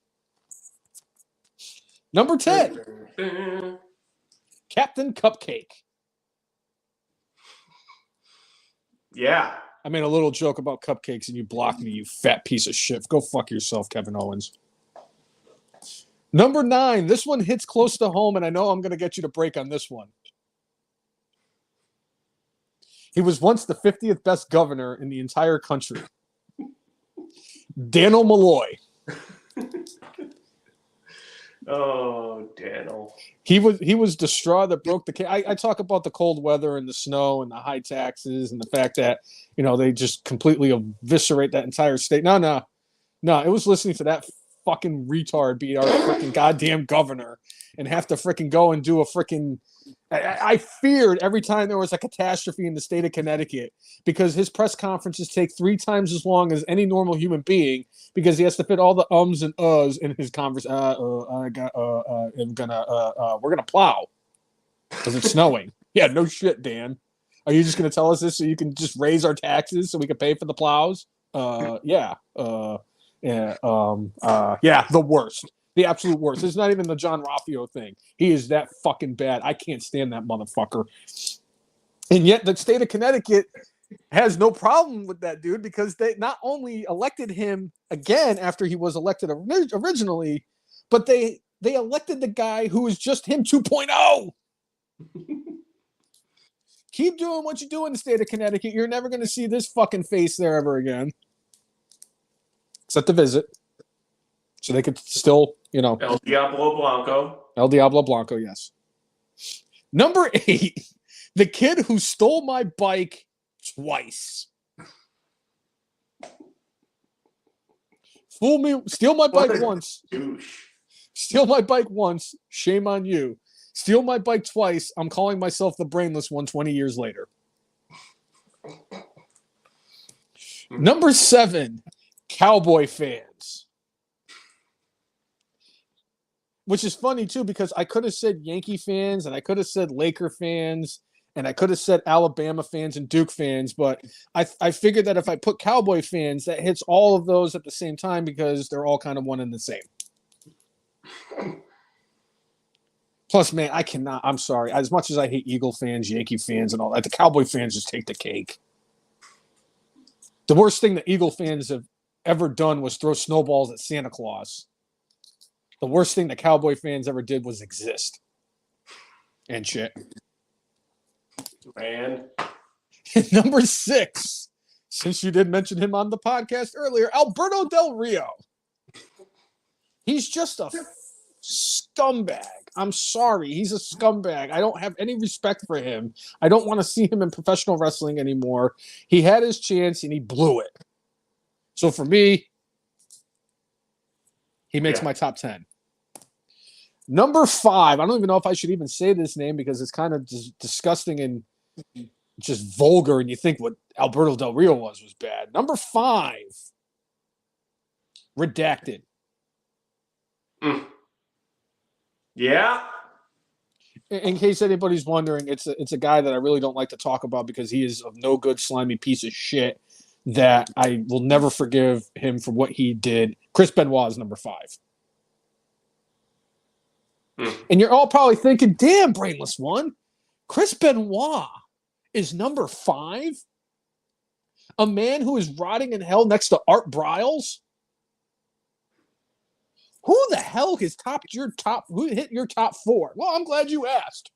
Number 10, Captain Cupcake. Yeah. I made a little joke about cupcakes and you blocked me, you fat piece of shit. Go fuck yourself, Kevin Owens. Number 9, this one hits close to home, and I know I'm going to get you to break on this one. He was once the 50th best governor in the entire country. Daniel Malloy. Oh, Daniel. He was the straw that broke the case. I talk about the cold weather and the snow and the high taxes and the fact that, they just completely eviscerate that entire state. No. It was listening to that fucking retard be our freaking goddamn governor and have to freaking go and do a freaking... I feared every time there was a catastrophe in the state of Connecticut because his press conferences take 3 times as long as any normal human being because he has to fit all the ums and uhs in his conversation. We're gonna plow. Because it's snowing. Yeah, no shit, Dan. Are you just going to tell us this so you can just raise our taxes so we can pay for the plows? Yeah. Yeah, the worst. The absolute worst. It's not even the John Raffio thing. He is that fucking bad. I can't stand that motherfucker. And yet the state of Connecticut has no problem with that dude because they not only elected him again after he was elected originally, but they elected the guy who was just him 2.0. Keep doing what you do in the state of Connecticut. You're never going to see this fucking face there ever again. Except to visit. So they could still, El Diablo Blanco. El Diablo Blanco, yes. Number 8, the kid who stole my bike twice. Fool me, steal my bike once. Douche. Steal my bike once, shame on you. Steal my bike twice, I'm calling myself the Brainless one 20 years later. Number 7, Cowboy fans. Which is funny, too, because I could have said Yankee fans, and I could have said Laker fans, and I could have said Alabama fans and Duke fans, but I figured that if I put Cowboy fans, that hits all of those at the same time because they're all kind of one and the same. Plus, man, I'm sorry. As much as I hate Eagle fans, Yankee fans, and all that, the Cowboy fans just take the cake. The worst thing that Eagle fans have ever done was throw snowballs at Santa Claus. The worst thing that Cowboy fans ever did was exist. And shit. Man. Number 6, since you did mention him on the podcast earlier, Alberto Del Rio. He's just a scumbag. I'm sorry. He's a scumbag. I don't have any respect for him. I don't want to see him in professional wrestling anymore. He had his chance and he blew it. So for me, he makes my top 10. Number 5, I don't even know if I should even say this name because it's kind of disgusting and just vulgar, and you think what Alberto Del Rio was bad. Number 5, Redacted. Yeah. In case anybody's wondering, it's a guy that I really don't like to talk about because he is a no good, slimy piece of shit that I will never forgive him for what he did. Chris Benoit is number 5. And you're all probably thinking, damn, Brainless one. Chris Benoit is number 5? A man who is rotting in hell next to Art Briles? Who the hell has who hit your top 4? Well, I'm glad you asked.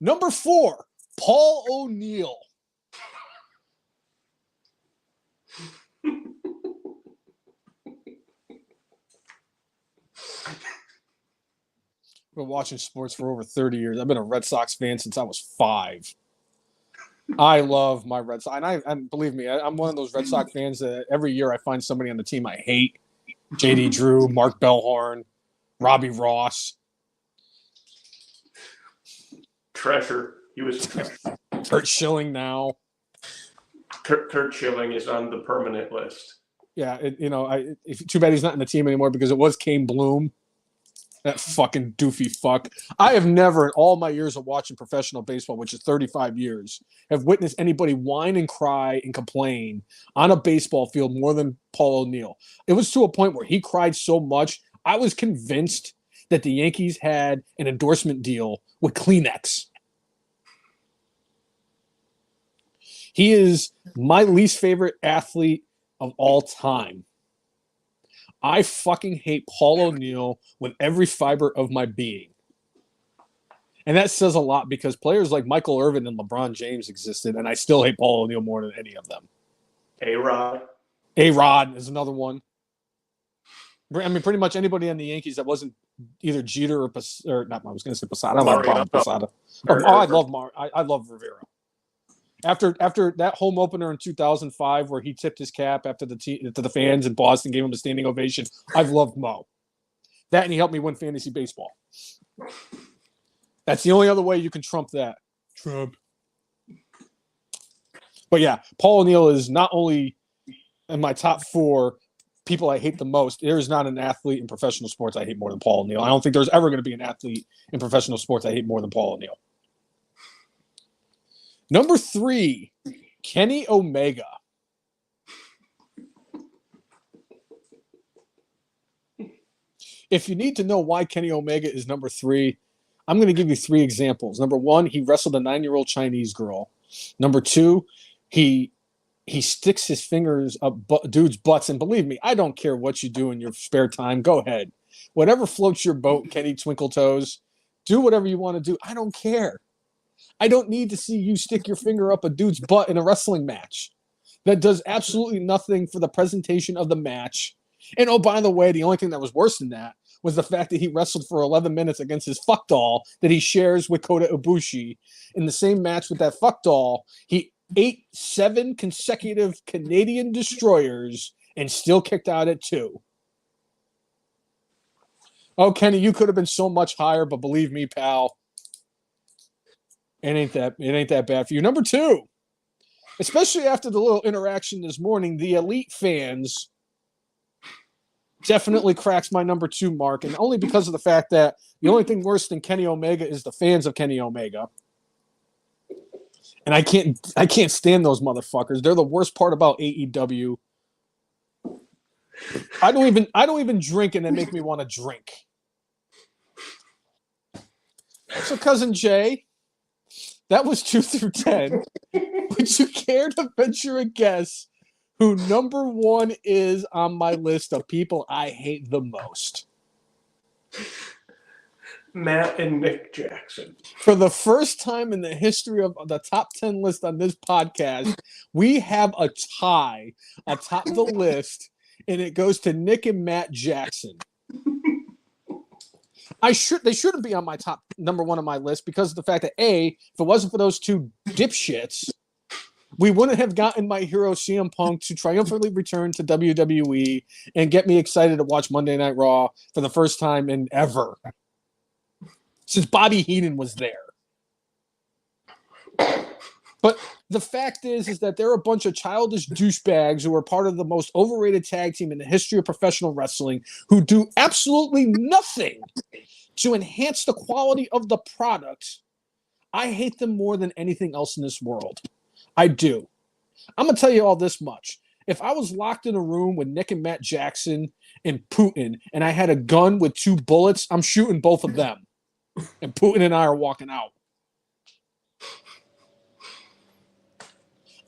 Number 4, Paul O'Neill. I've been watching sports for over 30 years. I've been a Red Sox fan since I was 5. I love my Red Sox. And believe me, I'm one of those Red Sox fans that every year I find somebody on the team I hate. J.D. Drew, Mark Bellhorn, Robbie Ross. Treasure. He was Kurt Schilling now. Kurt Schilling is on the permanent list. Yeah, too bad he's not in the team anymore because it was Kane Bloom. That fucking doofy fuck. I have never, in all my years of watching professional baseball, which is 35 years, have witnessed anybody whine and cry and complain on a baseball field more than Paul O'Neill. It was to a point where he cried so much, I was convinced that the Yankees had an endorsement deal with Kleenex. He is my least favorite athlete of all time. I fucking hate Paul O'Neill with every fiber of my being. And that says a lot because players like Michael Irvin and LeBron James existed, and I still hate Paul O'Neill more than any of them. A-Rod. A-Rod is another one. I mean, pretty much anybody on the Yankees that wasn't either Jeter or not. I was going to say Posada. I love Posada. I love Rivera. After that home opener in 2005 where he tipped his cap to the fans in Boston, gave him a standing ovation, I've loved Mo. That and he helped me win fantasy baseball. That's the only other way you can trump that. Trump. But yeah, Paul O'Neill is not only in my top 4 people I hate the most, there is not an athlete in professional sports I hate more than Paul O'Neill. I don't think there's ever going to be an athlete in professional sports I hate more than Paul O'Neill. Number 3, Kenny Omega. If you need to know why Kenny Omega is number 3, I'm going to give you 3 examples. Number 1, he wrestled a 9-year-old Chinese girl. Number 2, he sticks his fingers up dudes' butts. And believe me, I don't care what you do in your spare time. Go ahead. Whatever floats your boat, Kenny Twinkle Toes. Do whatever you want to do. I don't care. I don't need to see you stick your finger up a dude's butt in a wrestling match. That does absolutely nothing for the presentation of the match. And oh, by the way, the only thing that was worse than that was the fact that he wrestled for 11 minutes against his fuck doll that he shares with Kota Ibushi. In the same match with that fuck doll, he ate 7 consecutive Canadian destroyers and still kicked out at 2. Oh, Kenny, you could have been so much higher, but believe me, pal, it ain't that bad for you. Number 2, especially after the little interaction this morning, the Elite fans definitely cracks my number 2 mark, and only because of the fact that the only thing worse than Kenny Omega is the fans of Kenny Omega. And I can't stand those motherfuckers. They're the worst part about AEW. I don't even drink and they make me want to drink. So Cousin Jay, that was 2 through 10. Would you care to venture a guess who number 1 is on my list of people I hate the most? Matt and Nick Jackson. For the first time in the history of the top 10 list on this podcast, we have a tie atop the list, and it goes to Nick and Matt Jackson. They shouldn't be on my top number 1 on my list because of the fact that A, if it wasn't for those 2 dipshits, we wouldn't have gotten my hero CM Punk to triumphantly return to WWE and get me excited to watch Monday Night Raw for the first time in ever. Since Bobby Heenan was there. But the fact is that there are a bunch of childish douchebags who are part of the most overrated tag team in the history of professional wrestling who do absolutely nothing to enhance the quality of the product. I hate them more than anything else in this world. I do. I'm going to tell you all this much. If I was locked in a room with Nick and Matt Jackson and Putin and I had a gun with 2 bullets, I'm shooting both of them. And Putin and I are walking out.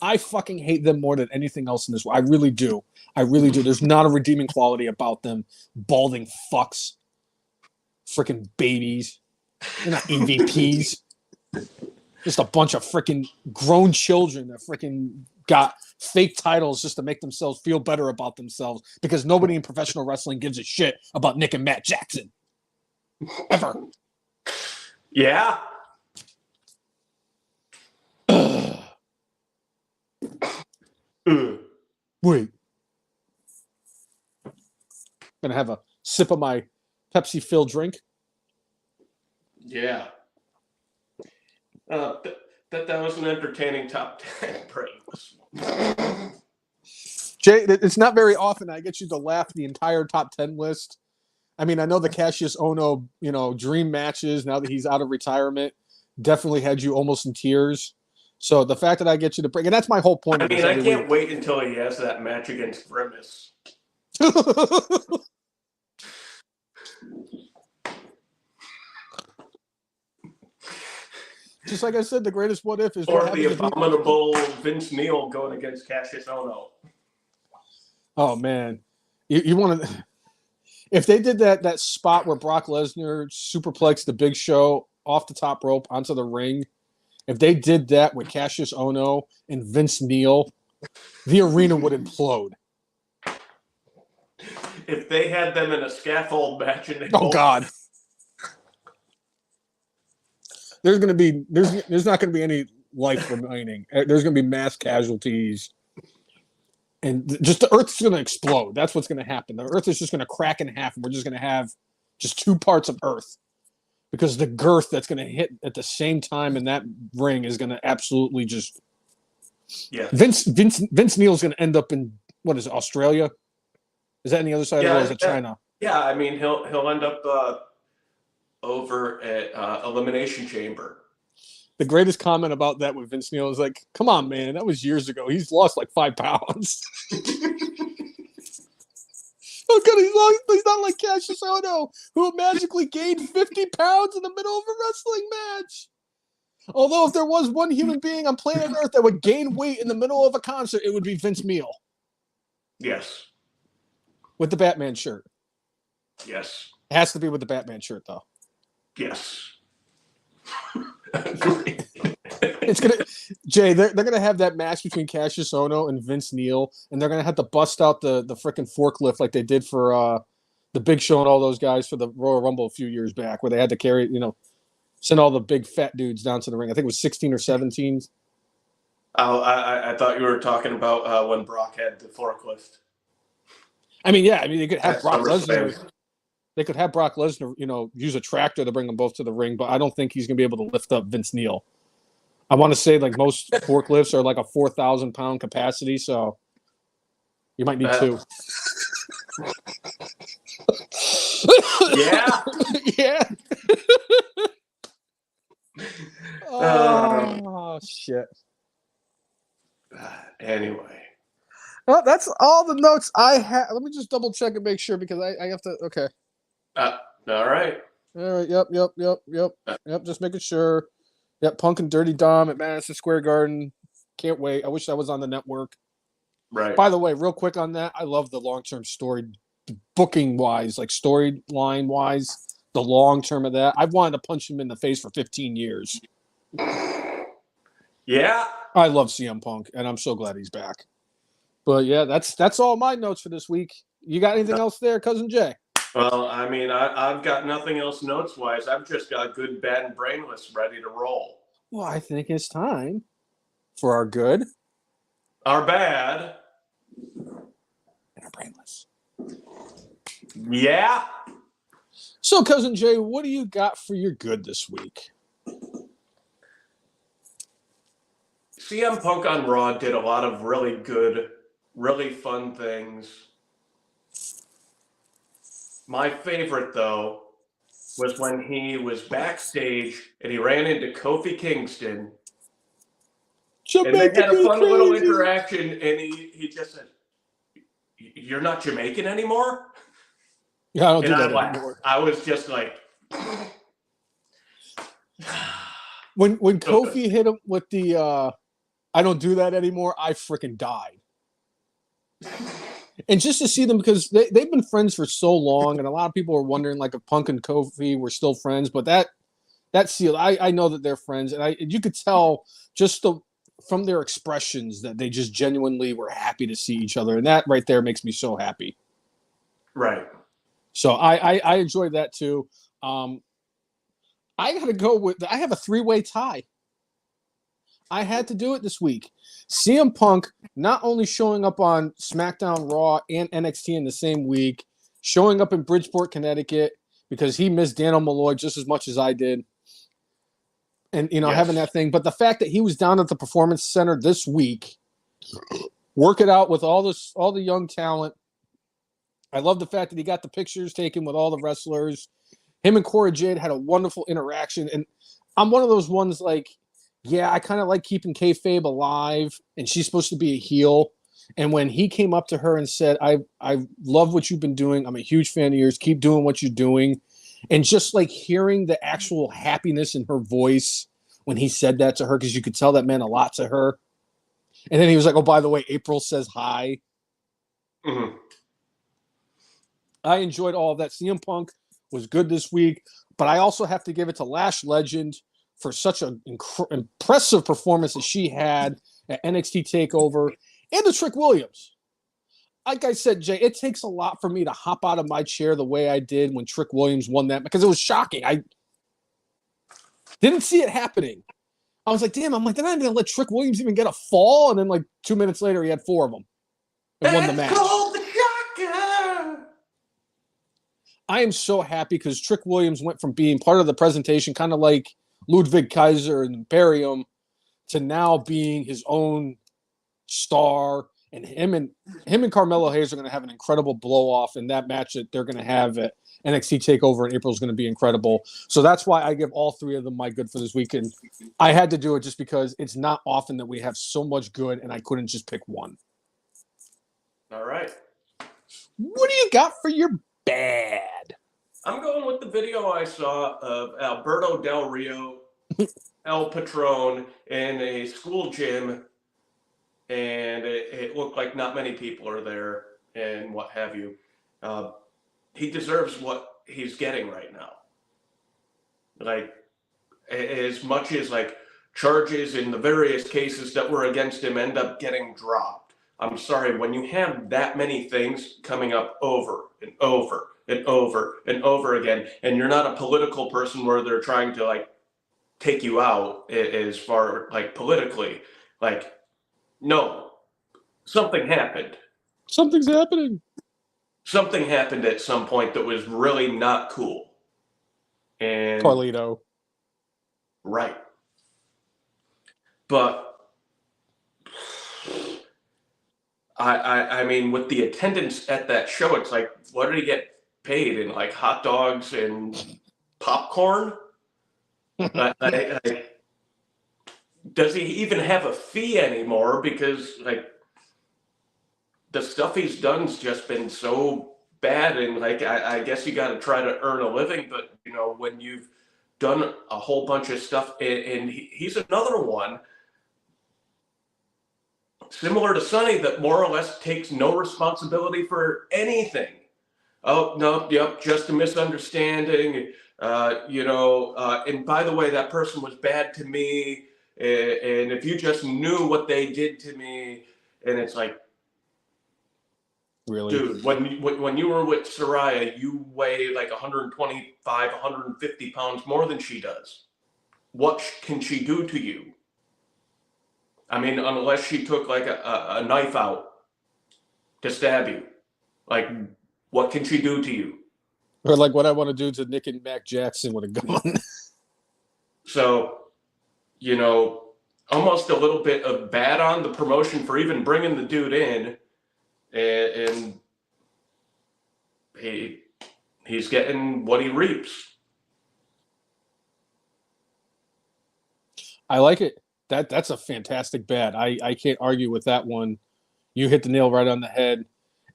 I fucking hate them more than anything else in this world. I really do. I really do. There's not a redeeming quality about them. Balding fucks. Freaking babies. They're not EVPs. Just a bunch of freaking grown children that freaking got fake titles just to make themselves feel better about themselves because nobody in professional wrestling gives a shit about Nick and Matt Jackson. Ever. Yeah. Wait. Gonna have a sip of my Pepsi-filled drink. Yeah. That was an entertaining top 10 Brainless. Jay, it's not very often I get you to laugh the entire top 10 list. I mean, I know the Cassius Ohno, dream matches now that he's out of retirement definitely had you almost in tears. So the fact that I get you to break, and that's my whole point. I mean, I can't wait until he has that match against Grimace. Just like I said, the greatest what if is or the abominable Vince Neil going against Cassius Ohno. Oh man, you want to? If they did that spot where Brock Lesnar superplexed the Big Show off the top rope onto the ring, if they did that with Cassius Ohno and Vince Neil, the arena would implode. If they had them in a scaffold match, and God. There's not going to be any life remaining. There's going to be mass casualties. And just the Earth's going to explode. That's what's going to happen. The Earth is just going to crack in half, and we're just going to have just 2 parts of Earth. Because the girth that's going to hit at the same time in that ring is going to absolutely just... Yeah. Vince Neil's going to end up in, what is it, Australia? Is that on the other side of the world? Is it China? Yeah, I mean, he'll end up over at Elimination Chamber. The greatest comment about that with Vince Neil is like, come on, man, that was years ago. He's lost like 5 pounds. Oh, God, he's not like Cassius Ohno, who magically gained 50 pounds in the middle of a wrestling match. Although if there was one human being on planet Earth that would gain weight in the middle of a concert, it would be Vince Neil. Yes. With the Batman shirt. Yes. It has to be with the Batman shirt, though. Yes. It's gonna, Jay. They're gonna have that match between Cassius Ohno and Vince Neil, and they're gonna have to bust out the freaking forklift like they did for the Big Show and all those guys for the Royal Rumble a few years back, where they had to carry, send all the big fat dudes down to the ring. I think it was 16 or 17. Oh, I thought you were talking about when Brock had the forklift. They could have Brock Lesnar. They could have Brock Lesnar, use a tractor to bring them both to the ring, but I don't think he's going to be able to lift up Vince Neil. I want to say like most forklifts are like a 4,000-pound capacity, so you might need 2. Yeah. Yeah. Oh, shit. Anyway. Well, that's all the notes I have. Let me just double check and make sure because I have to. Okay. All right. All right. Yep. Just making sure. Yep. Punk and Dirty Dom at Madison Square Garden. Can't wait. I wish that was on the network. Right. By the way, real quick on that, I love the long-term story, booking wise, like storyline wise, the long term of that. I've wanted to punch him in the face for 15 years. Yeah. I love CM Punk, and I'm so glad he's back. But yeah, that's all my notes for this week. You got anything else there, Cousin Jay? Well, I mean, I've got nothing else notes-wise. I've just got good, bad, and brainless ready to roll. Well, I think it's time for our good, our bad, and our brainless. Yeah. So, Cousin Jay, what do you got for your good this week? CM Punk on Raw did a lot of really good, really fun things. My favorite, though, was when he was backstage and he ran into Kofi Kingston. And they had a fun little interaction, and he just said, "You're not Jamaican anymore?" Yeah, I don't do that anymore. I was just like... When Kofi hit him with the I don't do that anymore, I freaking died. And just to see them, because they've been friends for so long, and a lot of people are wondering like if Punk and Kofi were still friends, but that sealed. I know that they're friends, and you could tell just from their expressions that they just genuinely were happy to see each other, and that right there makes me so happy. Right. So I enjoyed that too. I got to go with. I have a 3-way tie. I had to do it this week. CM Punk not only showing up on SmackDown, Raw, and NXT in the same week, showing up in Bridgeport, Connecticut, because he missed Daniel Malloy just as much as I did. And, yes, having that thing. But the fact that he was down at the Performance Center this week, work it out with all the young talent. I love the fact that he got the pictures taken with all the wrestlers. Him and Cora Jade had a wonderful interaction. And I'm one of those ones like, yeah, I kind of like keeping kayfabe alive, and she's supposed to be a heel. And when he came up to her and said, I love what you've been doing. I'm a huge fan of yours. Keep doing what you're doing. And just like hearing the actual happiness in her voice when he said that to her, because you could tell that meant a lot to her. And then he was like, oh, by the way, April says hi. Mm-hmm. I enjoyed all of that. CM Punk was good this week, but I also have to give it to Lash Legend for such an impressive performance that she had at NXT TakeOver, and to Trick Williams. Like I said, Jay, it takes a lot for me to hop out of my chair the way I did when Trick Williams won that, because it was shocking. I didn't see it happening. I was like, damn, they're not even going to let Trick Williams even get a fall, and then like 2 minutes later, he had 4 of them and won the match. I am so happy because Trick Williams went from being part of the presentation, kind of like Ludwig Kaiser and Imperium, to now being his own star And him and Carmelo Hayes are going to have an incredible blow off, and that match that they're going to have at NXT Takeover in April is going to be incredible. So that's why I give all three of them my good for this weekend. I had to do it just because it's not often that we have so much good, and I couldn't just pick one. All right. What do you got for your bad? I'm going with the video I saw of Alberto Del Rio, El Patron, in a school gym, and it looked like not many people are there and what have you. He deserves what he's getting right now. Like, as much as like charges in the various cases that were against him end up getting dropped. I'm sorry, when you have that many things coming up over and over and over and over again, and you're not a political person where they're trying to like take you out as far like politically, like, no, something happened. Something's happening. Something happened at some point that was really not cool. And Carlito. Right. But I mean, with the attendance at that show, it's like, what did he get paid in, like hot dogs and popcorn? Does he even have a fee anymore? Because like the stuff he's done's just been so bad, and like I guess you got to try to earn a living. But you know, when you've done a whole bunch of stuff, and he's another one similar to Sonny that more or less takes no responsibility for anything. Oh no, yep, just a misunderstanding. And by the way, that person was bad to me, and if you just knew what they did to me, and it's like, really, dude, when you were with Soraya, you weigh like 125, 150 pounds more than she does. What can she do to you? I mean, unless she took like a knife out to stab you, like, what can she do to you? Or like what I want to do to Nick and Mac Jackson with a gun. So, you know, almost a little bit of bad on the promotion for even bringing the dude in, and he's getting what he reaps. I like it. That's a fantastic bad. I can't argue with that one. You hit the nail right on the head.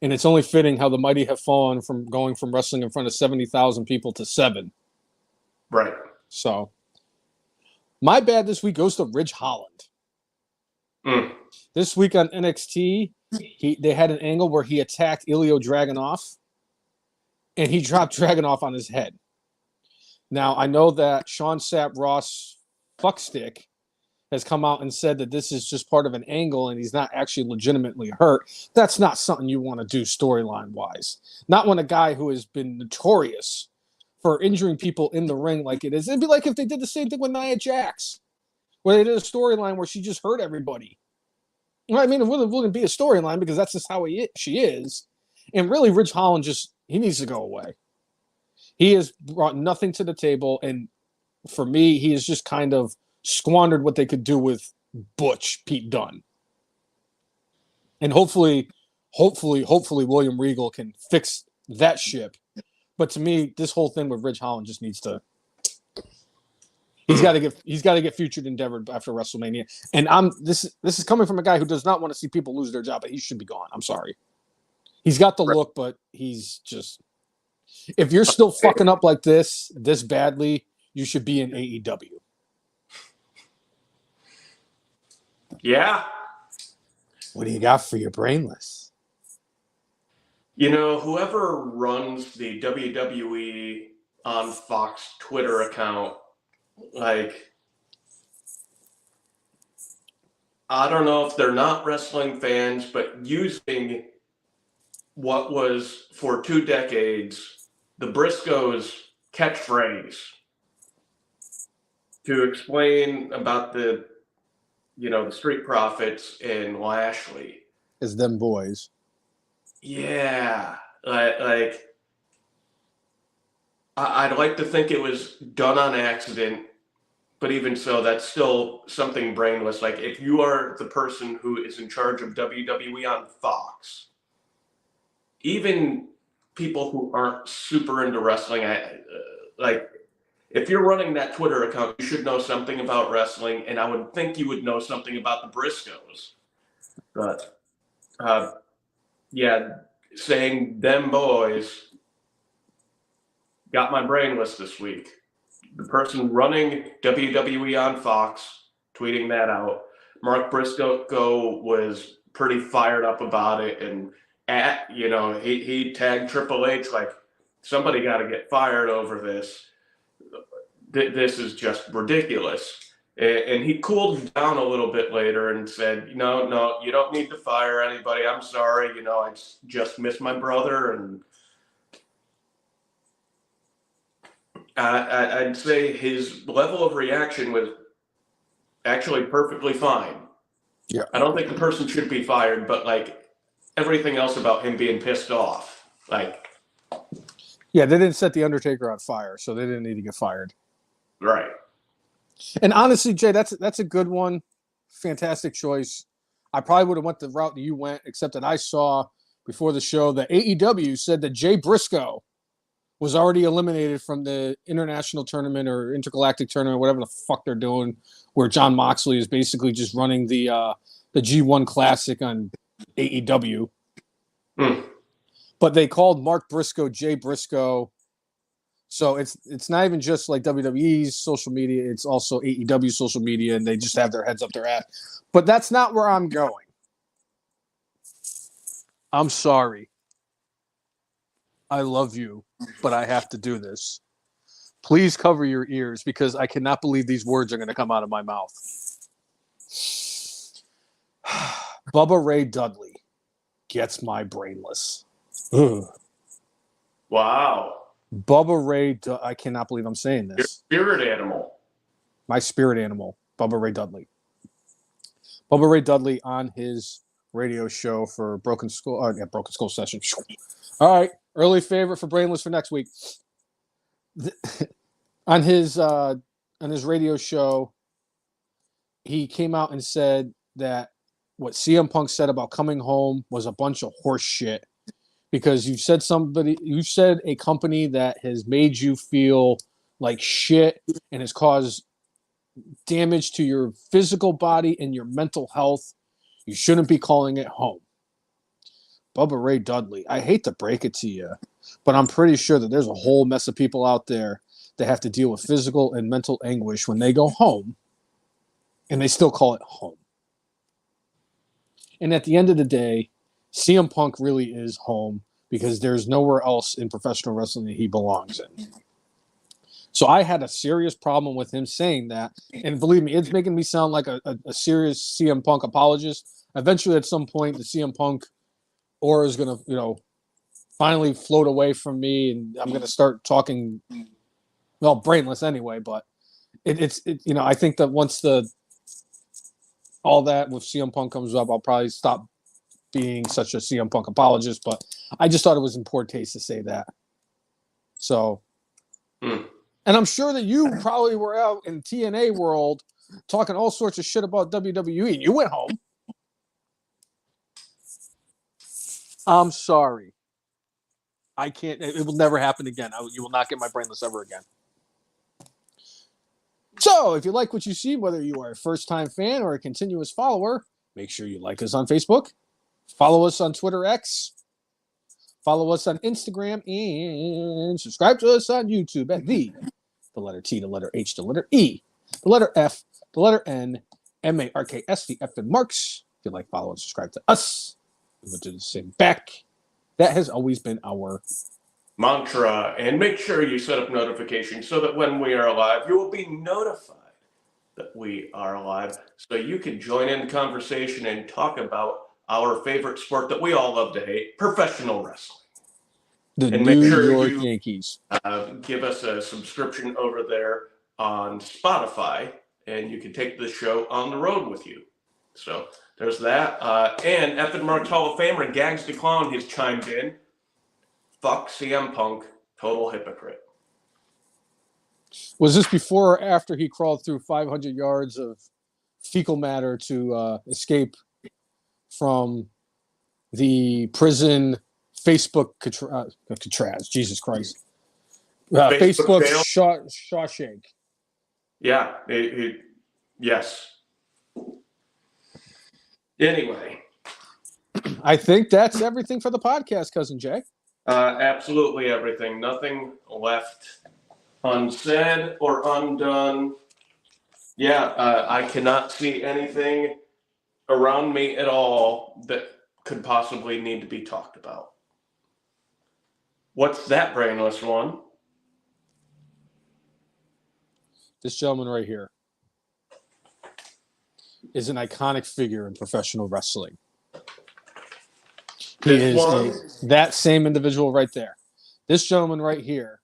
And it's only fitting how the mighty have fallen from going from wrestling in front of 70,000 people to 7. Right. So, my bad this week goes to Ridge Holland. This week on NXT, they had an angle where he attacked Ilya Dragunov, and he dropped Dragunov on his head. Now, I know that Sean Sapp Ross Fuckstick has come out and said that this is just part of an angle and he's not actually legitimately hurt. That's not something you want to do storyline-wise. Not when a guy who has been notorious for injuring people in the ring like it is. It'd be like if they did the same thing with Nia Jax, where they did a storyline where she just hurt everybody. Well, I mean, it wouldn't be a storyline because that's just how she is. And really, Ridge Holland he needs to go away. He has brought nothing to the table, and for me, he has just kind of squandered what they could do with Butch Pete Dunne. And hopefully William Regal can fix that ship. But to me, this whole thing with Ridge Holland just needs to. He's got to get featured endeavored after WrestleMania. And this is coming from a guy who does not want to see people lose their job, but he should be gone. I'm sorry. He's got the look, but he's just. If you're still fucking up like this badly, you should be in AEW. Yeah. What do you got for your Brainless? You know, whoever runs the WWE on Fox Twitter account, like, I don't know if they're not wrestling fans, but using what was for 2 decades the Briscoes catchphrase to explain about the Street Profits and Lashley. As them boys. Yeah. Like I'd like to think it was done on accident, But even so, that's still something brainless. Like, if you are the person who is in charge of WWE on Fox, even people who aren't super into wrestling, like, if you're running that Twitter account, you should know something about wrestling, and I would think you would know something about the Briscoes. But, yeah, saying them boys got my brainless this week. The person running WWE on Fox tweeting that out. Mark Briscoe was pretty fired up about it, and he tagged Triple H like, somebody got to get fired over this. This is just ridiculous. And he cooled down a little bit later and said, no, you don't need to fire anybody. I'm sorry. I just miss my brother. And I'd say his level of reaction was actually perfectly fine. Yeah. I don't think the person should be fired, but like everything else about him being pissed off, like. Yeah, they didn't set the Undertaker on fire, so they didn't need to get fired. Right. And honestly, Jay, that's a good one. Fantastic choice. I probably would have went the route that you went, except that I saw before the show that AEW said that Jay Briscoe was already eliminated from the international tournament or intergalactic tournament, whatever the fuck they're doing, where John Moxley is basically just running the G1 Classic on AEW. But they called Mark Briscoe Jay Briscoe. So it's not even just like WWE's social media, it's also AEW social media, and they just have their heads up their ass. But that's not where I'm going. I'm sorry. I love you, but I have to do this. Please cover your ears because I cannot believe these words are going to come out of my mouth. Bubba Ray Dudley gets my brainless. Ugh. Wow. Bubba Ray, I cannot believe I'm saying this. Your spirit animal. My spirit animal, Bubba Ray Dudley. Bubba Ray Dudley on his radio show for Broken Skull Session. All right, early favorite for Brainless for next week. On his radio show, he came out and said that what CM Punk said about coming home was a bunch of horse shit. Because you said a company that has made you feel like shit and has caused damage to your physical body and your mental health. You shouldn't be calling it home. Bubba Ray Dudley, I hate to break it to you, but I'm pretty sure that there's a whole mess of people out there that have to deal with physical and mental anguish when they go home, and they still call it home. And at the end of the day, CM Punk really is home because there's nowhere else in professional wrestling that he belongs in. So I had a serious problem with him saying that. And believe me, it's making me sound like a serious CM Punk apologist. Eventually, at some point, the CM Punk aura is going to, finally float away from me. And I'm going to start talking, brainless anyway. But it's I think that once all that with CM Punk comes up, I'll probably stop being such a CM Punk apologist, but I just thought it was in poor taste to say that. So, and I'm sure that you probably were out in TNA world talking all sorts of shit about WWE, and you went home. I'm sorry. I can't. It will never happen again. You will not get my brainless ever again. So, if you like what you see, whether you are a first-time fan or a continuous follower, make sure you like us on Facebook. Follow us on Twitter X. Follow us on Instagram and subscribe to us on YouTube at the letter T, the letter H, the letter E, the letter F, the letter N, MARKS, the F and Marks. If you like, follow and subscribe to us. We will do the same back. That has always been our mantra. And make sure you set up notifications so that when we are live, you will be notified that we are live so you can join in the conversation and talk about our favorite sport that we all love to hate, professional wrestling. The New York Yankees. Give us a subscription over there on Spotify, and you can take the show on the road with you. So there's that. And F and Mark's Hall of Famer, Gags the Clown, has chimed in. Fuck CM Punk, total hypocrite. Was this before or after he crawled through 500 yards of fecal matter to escape from the prison Facebook Catraz? Jesus Christ. Facebook Shawshank. Yeah. Yes. Anyway. I think that's everything for the podcast, Cousin Jay. Absolutely everything. Nothing left unsaid or undone. Yeah, I cannot see anything around me at all that could possibly need to be talked about. What's that brainless one? This gentleman right here is an iconic figure in professional wrestling. He is that same individual right there. This gentleman right here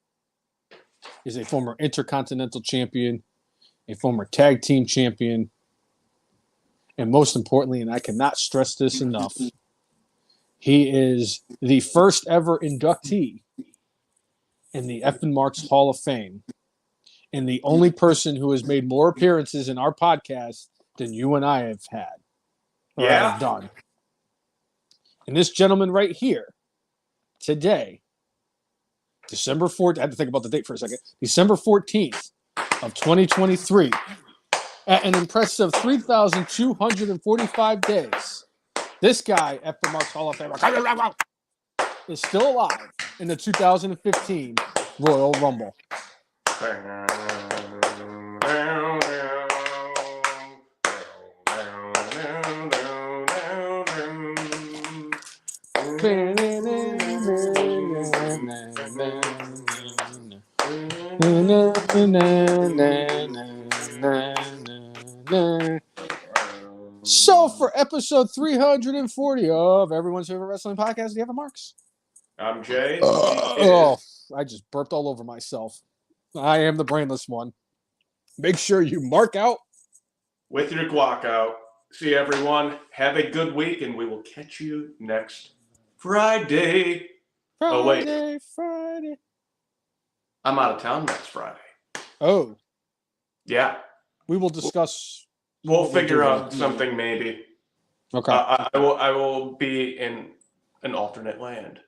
is a former Intercontinental Champion, a former Tag Team Champion, and most importantly, and I cannot stress this enough, he is the first ever inductee in the F and Marks Hall of Fame, and the only person who has made more appearances in our podcast than you and I have had or have done. And this gentleman right here, today, December 4th, I had to think about the date for a second, December 14th of 2023, at an impressive 3,245 days, this guy, F the Marks Hall of Famer, is still alive in the 2015 Royal Rumble. So for episode 340 of Everyone's Favorite Wrestling Podcast, do you have a Marks? I'm Jay. I just burped all over myself. I am the brainless one. Make sure you mark out with your guac out. See everyone. Have a good week, and we will catch you next Friday. Friday. I'm out of town next Friday. Oh. Yeah. We will discuss. We'll figure out something maybe. Okay. I will be in an alternate land.